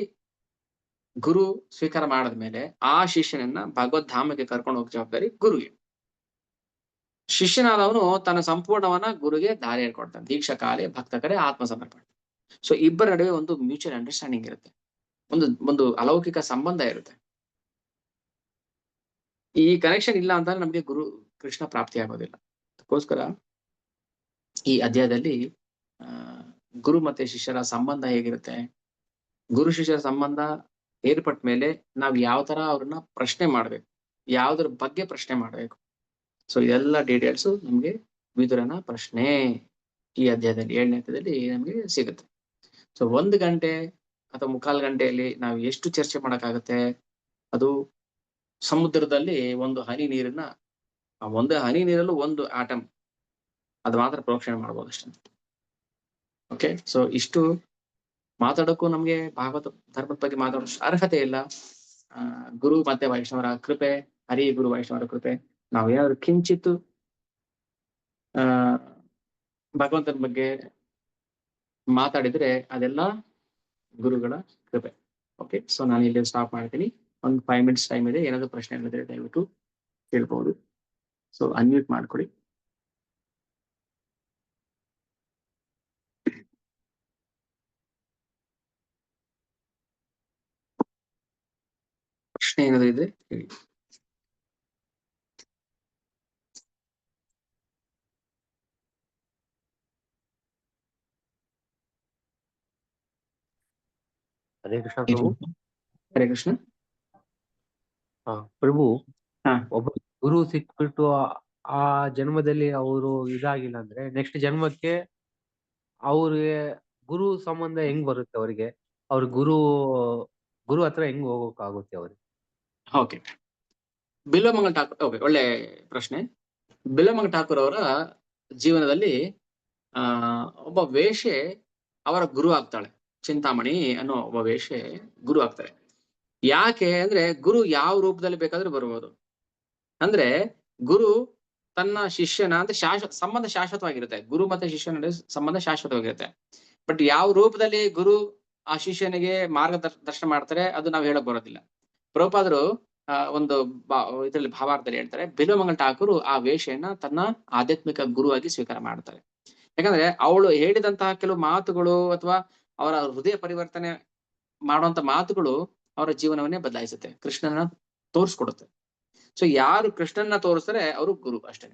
ಗುರು ಸ್ವೀಕಾರ ಮಾಡಿದ್ಮೇಲೆ ಆ ಶಿಷ್ಯನನ್ನ ಭಗವದ್ಧಾಮಕ್ಕೆ ಕರ್ಕೊಂಡು ಹೋಗೋ ಜವಾಬ್ದಾರಿ ಗುರುಗೆ. ಶಿಷ್ಯನಾದವನು ತನ್ನ ಸಂಪೂರ್ಣವನ್ನ ಗುರುಗೆ ದಾರಿ ಹೇಳ್ಕೊಡ್ತಾನೆ. ದೀಕ್ಷಾ ಕಾಲೇ ಭಕ್ತ ಕರೆ ಆತ್ಮ ಸಮರ್ಪಣೆ. ಸೊ ಇಬ್ಬರ ನಡುವೆ ಒಂದು ಮ್ಯೂಚುವಲ್ ಅಂಡರ್ಸ್ಟ್ಯಾಂಡಿಂಗ್ ಇರುತ್ತೆ, ಒಂದು ಅಲೌಕಿಕ ಸಂಬಂಧ ಇರುತ್ತೆ. ಈ ಕನೆಕ್ಷನ್ ಇಲ್ಲ ಅಂತ ನಮ್ಗೆ ಗುರು ಕೃಷ್ಣ ಪ್ರಾಪ್ತಿ ಆಗೋದಿಲ್ಲ. ಅದಕ್ಕೋಸ್ಕರ ಈ ಅಧ್ಯಾಯದಲ್ಲಿ ಗುರು ಮತ್ತೆ ಶಿಷ್ಯರ ಸಂಬಂಧ ಹೇಗಿರುತ್ತೆ, ಗುರು ಶಿಷ್ಯರ ಸಂಬಂಧ ಏರ್ಪಟ್ಟ ಮೇಲೆ ನಾವ್ ಯಾವ ತರ ಅವ್ರನ್ನ ಪ್ರಶ್ನೆ ಮಾಡ್ಬೇಕು, ಯಾವ್ದ್ರ ಬಗ್ಗೆ ಪ್ರಶ್ನೆ ಮಾಡ್ಬೇಕು. ಸೊ ಇದೆಲ್ಲ ಡೀಟೇಲ್ಸ್ ನಮ್ಗೆ ವಿದುರನ ಪ್ರಶ್ನೆ ಈ ಅಧ್ಯಾಯದಲ್ಲಿ 7ನೇ ಅಧ್ಯಾಯದಲ್ಲಿ ನಮ್ಗೆ ಸಿಗುತ್ತೆ. ಸೊ 1 ಗಂಟೆ ಅಥವಾ 3/4 ಗಂಟೆಯಲ್ಲಿ ನಾವು ಎಷ್ಟು ಚರ್ಚೆ ಮಾಡಕ್ಕಾಗತ್ತೆ? ಅದು ಸಮುದ್ರದಲ್ಲಿ ಒಂದು ಹನಿ ನೀರನ್ನ, ಆ ಒಂದು ಹನಿ ನೀರಲ್ಲೂ ಒಂದು ಆಟಮ್, ಅದು ಮಾತ್ರ ಪ್ರೋಕ್ಷಣೆ ಮಾಡ್ಬೋದು ಅಷ್ಟೇ. ಓಕೆ, ಸೊ ಇಷ್ಟು ಮಾತಾಡೋಕ್ಕೂ ನಮ್ಗೆ ಭಾಗವತ ಧರ್ಮದ ಬಗ್ಗೆ ಮಾತಾಡೋ ಅರ್ಹತೆ ಇಲ್ಲ. ಗುರು ಮತ್ತೆ ವೈಷ್ಣವರ ಕೃಪೆ, ಹರಿ ಗುರು ವೈಷ್ಣವರ ಕೃಪೆ, ನಾವು ಏನಾದ್ರು ಕಿಂಚಿತ್ತು ಭಗವಂತನ ಬಗ್ಗೆ ಮಾತಾಡಿದ್ರೆ ಅದೆಲ್ಲ ಗುರುಗಳ ಕೃಪೆ. ಓಕೆ, ಸೊ ನಾನು ಇಲ್ಲಿ ಸ್ಟಾಪ್ ಮಾಡ್ತೀನಿ. ಒಂದು 5 minutes ಟೈಮ್ ಇದೆ. ಏನಾದ್ರು ಪ್ರಶ್ನೆಗಳಿದ್ರೆ ದಯವಿಟ್ಟು ಕೇಳ್ಬಹುದು. ಸೊ ಅನ್ಮ್ಯೂಟ್ ಮಾಡ್ಕೊಡಿ. ಪ್ರಶ್ನೆ ಏನಾದ್ರು ಇದ್ರೆ ಹೇಳಿ. ಹರೇ ಕೃಷ್ಣ ಪ್ರಭು. ಹರೇ ಕೃಷ್ಣ ಪ್ರಭು, ಒಬ್ಬ ಗುರು ಸಿಕ್ಬಿಟ್ಟು ಆ ಜನ್ಮದಲ್ಲಿ ಅವರು ಇದಾಗಿಲ್ಲ ಅಂದ್ರೆ ನೆಕ್ಸ್ಟ್ ಜನ್ಮಕ್ಕೆ ಅವ್ರಿಗೆ ಗುರು ಸಂಬಂಧ ಹೆಂಗ್ ಬರುತ್ತೆ? ಅವರಿಗೆ ಅವ್ರ ಗುರು ಹತ್ರ ಹೆಂಗ್ ಹೋಗೋಕ್ಕಾಗುತ್ತೆ ಅವ್ರಿಗೆ? ಓಕೆ, ಬಿಲ್ವಮಂಗಲ್ ಠಾಕೂರ್. ಓಕೆ, ಒಳ್ಳೆ ಪ್ರಶ್ನೆ. ಬಿಲ್ವಮಂಗಲ್ ಠಾಕೂರ್ ಅವರ ಜೀವನದಲ್ಲಿ ಒಬ್ಬ ವೇಷೆ ಅವರ ಗುರು ಆಗ್ತಾಳೆ. ಚಿಂತಾಮಣಿ ಅನ್ನೋ ಒಬ್ಬ ವೇಷೆ ಗುರು ಆಗ್ತಾರೆ. ಯಾಕೆ ಅಂದ್ರೆ ಗುರು ಯಾವ ರೂಪದಲ್ಲಿ ಬೇಕಾದ್ರೂ ಬರ್ಬೋದು. ಅಂದ್ರೆ ಗುರು ತನ್ನ ಶಿಷ್ಯನ ಅಂದ್ರೆ ಸಂಬಂಧ ಶಾಶ್ವತವಾಗಿರುತ್ತೆ. ಗುರು ಮತ್ತೆ ಶಿಷ್ಯನ ಸಂಬಂಧ ಶಾಶ್ವತವಾಗಿರುತ್ತೆ. ಬಟ್ ಯಾವ ರೂಪದಲ್ಲಿ ಗುರು ಆ ಶಿಷ್ಯನಿಗೆ ಮಾರ್ಗದರ್ಶನ ಮಾಡ್ತಾರೆ ಅದು ನಾವು ಹೇಳಕ್ ಬರೋದಿಲ್ಲ. ಪ್ರಭುಪಾದರು ಒಂದು ಇದರಲ್ಲಿ ಭಾವಾರ್ಥದಲ್ಲಿ ಹೇಳ್ತಾರೆ, ಬಿಲ್ವಮಂಗಲ್ ಠಾಕೂರ್ ಆ ವೇಷೆಯನ್ನ ತನ್ನ ಆಧ್ಯಾತ್ಮಿಕ ಗುರುವಾಗಿ ಸ್ವೀಕಾರ ಮಾಡ್ತಾರೆ. ಯಾಕಂದ್ರೆ ಅವಳು ಹೇಳಿದಂತಹ ಕೆಲವು ಮಾತುಗಳು ಅಥವಾ ಅವರ ಹೃದಯ ಪರಿವರ್ತನೆ ಮಾಡುವಂತ ಮಾತುಗಳು ಅವರ ಜೀವನವನ್ನೇ ಬದಲಾಯಿಸುತ್ತೆ, ಕೃಷ್ಣನ ತೋರಿಸ್ಕೊಡುತ್ತೆ. ಸೊ ಯಾರು ಕೃಷ್ಣನ ತೋರಿಸ್ತಾರೆ ಅವರು ಗುರು ಅಷ್ಟೇ.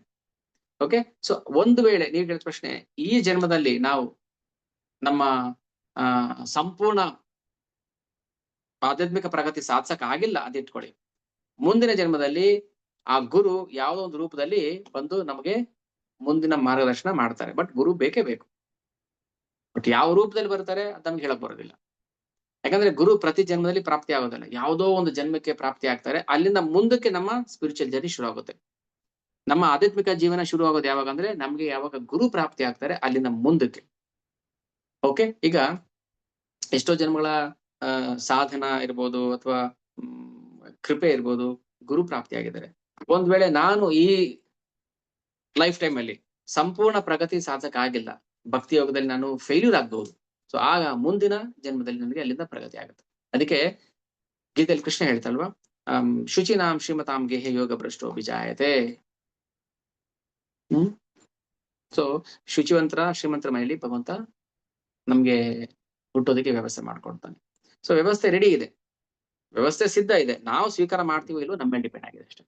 ಓಕೆ, ಸೊ ಒಂದು ವೇಳೆ ನೀವು ಕೇಳಿದ ಪ್ರಶ್ನೆ, ಈ ಜನ್ಮದಲ್ಲಿ ನಾವು ನಮ್ಮ ಸಂಪೂರ್ಣ ಆಧ್ಯಾತ್ಮಿಕ ಪ್ರಗತಿ ಸಾಧಿಸಕ್ ಆಗಿಲ್ಲ ಅಂತ ಇಟ್ಕೊಳ್ಳಿ, ಮುಂದಿನ ಜನ್ಮದಲ್ಲಿ ಆ ಗುರು ಯಾವುದೋ ಒಂದು ರೂಪದಲ್ಲಿ ಬಂದು ನಮಗೆ ಮುಂದಿನ ಮಾರ್ಗದರ್ಶನ ಮಾಡ್ತಾರೆ. ಬಟ್ ಗುರು ಬೇಕೇ ಬೇಕು. ಬಟ್ ಯಾವ ರೂಪದಲ್ಲಿ ಬರ್ತಾರೆ ಅಂತ ನಮ್ಗೆ ಹೇಳಕ್ ಬರೋದಿಲ್ಲ. ಯಾಕಂದ್ರೆ ಗುರು ಪ್ರತಿ ಜನ್ಮದಲ್ಲಿ ಪ್ರಾಪ್ತಿ ಆಗೋದಿಲ್ಲ, ಯಾವುದೋ ಒಂದು ಜನ್ಮಕ್ಕೆ ಪ್ರಾಪ್ತಿ ಆಗ್ತಾರೆ. ಅಲ್ಲಿಂದ ಮುಂದಕ್ಕೆ ನಮ್ಮ ಸ್ಪಿರಿಚುವಲ್ ಜರ್ನಿ ಶುರು ಆಗುತ್ತೆ. ನಮ್ಮ ಆಧ್ಯಾತ್ಮಿಕ ಜೀವನ ಶುರು ಆಗೋದು ಯಾವಾಗ ಅಂದ್ರೆ ನಮ್ಗೆ ಯಾವಾಗ ಗುರು ಪ್ರಾಪ್ತಿ ಆಗ್ತಾರೆ ಅಲ್ಲಿಂದ ಮುಂದಕ್ಕೆ. ಓಕೆ, ಈಗ ಎಷ್ಟೋ ಜನ್ಮಗಳ ಸಾಧನ ಇರ್ಬೋದು ಅಥವಾ ಕೃಪೆ ಇರ್ಬೋದು, ಗುರು ಪ್ರಾಪ್ತಿ ಆಗಿದ್ದಾರೆ. ಒಂದ್ ವೇಳೆ ನಾನು ಈ ಲೈಫ್ ಟೈಮ್ ಅಲ್ಲಿ ಸಂಪೂರ್ಣ ಪ್ರಗತಿ ಸಾಧಕ ಆಗಿಲ್ಲ, ಭಕ್ತಿ ಯೋಗದಲ್ಲಿ ನಾನು ಫೇಲ್ಯೂರ್ ಆಗ್ಬಹುದು. ಸೊ ಆಗ ಮುಂದಿನ ಜನ್ಮದಲ್ಲಿ ನನಗೆ ಅಲ್ಲಿಂದ ಪ್ರಗತಿ ಆಗುತ್ತೆ. ಅದಕ್ಕೆ ಗೀತೆಯಲ್ಲಿ ಕೃಷ್ಣ ಹೇಳ್ತಲ್ವಾ, ಶುಚಿನಾಂ ಶ್ರೀಮತಾಂ ಗೇಹೆ ಯೋಗ ಭ್ರಷ್ಟೋ ವಿಜಾಯತೆ. ಸೊ ಶುಚಿವಂತರ ಶ್ರೀಮಂತರ ಮನೆಯಲ್ಲಿ ಭಗವಂತ ನಮ್ಗೆ ಹುಟ್ಟೋದಕ್ಕೆ ವ್ಯವಸ್ಥೆ ಮಾಡ್ಕೊಡ್ತಾನೆ. ಸೊ ವ್ಯವಸ್ಥೆ ರೆಡಿ ಇದೆ, ವ್ಯವಸ್ಥೆ ಸಿದ್ಧ ಇದೆ, ನಾವು ಸ್ವೀಕಾರ ಮಾಡ್ತೀವಿ ಇಲ್ಲೋ ನಮ್ಮ ಮೇಲೆ ಡಿಪೆಂಡ್ ಆಗಿದೆ ಅಷ್ಟೇ.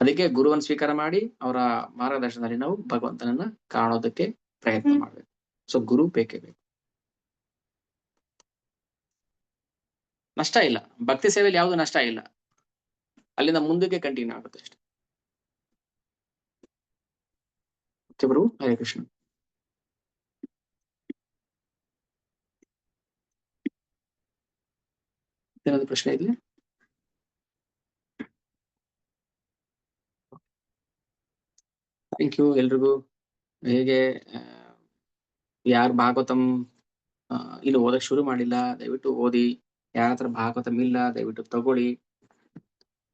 ಅದಕ್ಕೆ ಗುರುವನ್ನು ಸ್ವೀಕಾರ ಮಾಡಿ ಅವರ ಮಾರ್ಗದರ್ಶನದಲ್ಲಿ ನಾವು ಭಗವಂತನನ್ನ ಕಾಣೋದಕ್ಕೆ ಪ್ರಯತ್ನ ಮಾಡ್ಬೇಕು. ಸೊ ಗುರು ಬೇಕೇ ಬೇಕು. ನಷ್ಟ ಇಲ್ಲ, ಭಕ್ತಿ ಸೇವೆಯಲ್ಲಿ ಯಾವುದು ನಷ್ಟ ಇಲ್ಲ, ಅಲ್ಲಿಂದ ಮುಂದಕ್ಕೆ ಕಂಟಿನ್ಯೂ ಆಗುತ್ತೆ ಅಷ್ಟೇ. ಪ್ರಭು ಹರೇ ಕೃಷ್ಣ. ಏನಾದ್ರು ಪ್ರಶ್ನೆ ಇದೆಯಾ? ಥ್ಯಾಂಕ್ ಯು ಎಲ್ರಿಗೂ. ಹೇಗೆ ಯಾರು ಭಾಗವತಂ ಇನ್ನು ಓದಕ್ ಶುರು ಮಾಡಿಲ್ಲ ದಯವಿಟ್ಟು ಓದಿ. ಯಾರ ಹತ್ರ ಭಾಗವತಂ ಇಲ್ಲ ದಯವಿಟ್ಟು ತಗೊಳ್ಳಿ,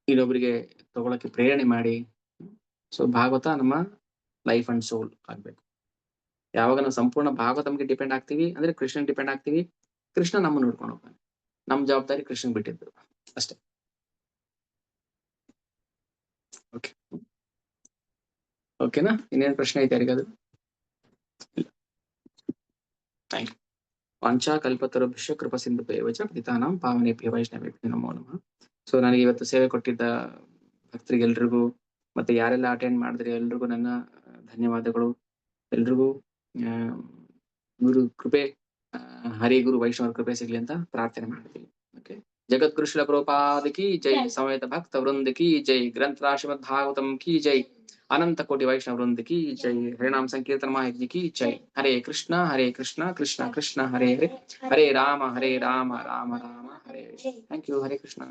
ಇನ್ನೊಬ್ಬರಿಗೆ ತಗೊಳಕ್ಕೆ ಪ್ರೇರಣೆ ಮಾಡಿ. ಸೊ ಭಾಗವತ ನಮ್ಮ ಲೈಫ್ ಅಂಡ್ ಸೋಲ್ ಆಗ್ಬೇಕು. ಯಾವಾಗ ನಾವು ಸಂಪೂರ್ಣ ಭಾಗವತಂಗೆ ಡಿಪೆಂಡ್ ಆಗ್ತೀವಿ ಅಂದ್ರೆ ಕೃಷ್ಣನ್ ಡಿಪೆಂಡ್ ಆಗ್ತೀವಿ, ಕೃಷ್ಣ ನಮ್ಮ ನೋಡ್ಕೊಂಡು ಹೋಗ್ತಾನೆ. ನಮ್ ಜವಾಬ್ದಾರಿ ಕೃಷ್ಣನ್ ಬಿಟ್ಟಿದ್ದು ಅಷ್ಟೇ. ಓಕೆ ಓಕೆನಾ? ಇನ್ನೇನು ಪ್ರಶ್ನೆ ಐತೆ ಯಾರಿಗಾದ್ರು? Thank you. ವಾಂಛಾ ಕಲ್ಪತರುಭ್ಯಶ್ಚ ಕೃಪಾ ಸಿಂಧುಭ್ಯೇವ ಚ ಪತಿತಾನಾಂ ಪಾವನೇಭ್ಯೋ ವೈಷ್ಣವೇಭ್ಯೋ ನಮೋ ನಮಃ. ಸೊ ನನಗೆ ಇವತ್ತು ಸೇವೆ ಕೊಟ್ಟಿದ್ದ ಭಕ್ತರಿಗೆಲ್ರಿಗೂ ಮತ್ತೆ ಯಾರೆಲ್ಲ ಅಟೆಂಡ್ ಮಾಡಿದ್ರೆ ಎಲ್ರಿಗೂ ನನ್ನ ಧನ್ಯವಾದಗಳು. ಎಲ್ರಿಗೂ ಗುರು ಕೃಪೆ, ಹರಿ ಗುರು ವೈಷ್ಣವ ಕೃಪೆ ಸಿಗ್ಲಿ ಅಂತ ಪ್ರಾರ್ಥನೆ ಮಾಡ್ತೀವಿ. ಓಕೆ. ಜಗದ್ಗುರು ಶ್ರೀಲ ಪ್ರಭುಪಾದ ಕಿ ಜೈ, ಸಮವೇತ ಭಕ್ತ ವೃಂದ ಕಿ ಜೈ, ಗ್ರಂಥ ಶ್ರೀಮದ್ ಭಾಗವತಂ ಕಿ ಜೈ, ಅನಂತ ಕೋಟಿ ವೈಷ್ಣವ ವೃಂದ ಕಿ ಜೈ, ಹರಿನಾಮ ಸಂಕೀರ್ತನ ಮಹಾಯಜ್ಞ ಕಿ ಜೈ. ಹರೇ ಕೃಷ್ಣ ಕೃಷ್ಣ ಕೃಷ್ಣ ಹರೇ ಹರೇ, ಹರೇ ರಾಮ ರಾಮ ರಾಮ ಹರೇ. Thank you. ಹರೇ ಕೃಷ್ಣ.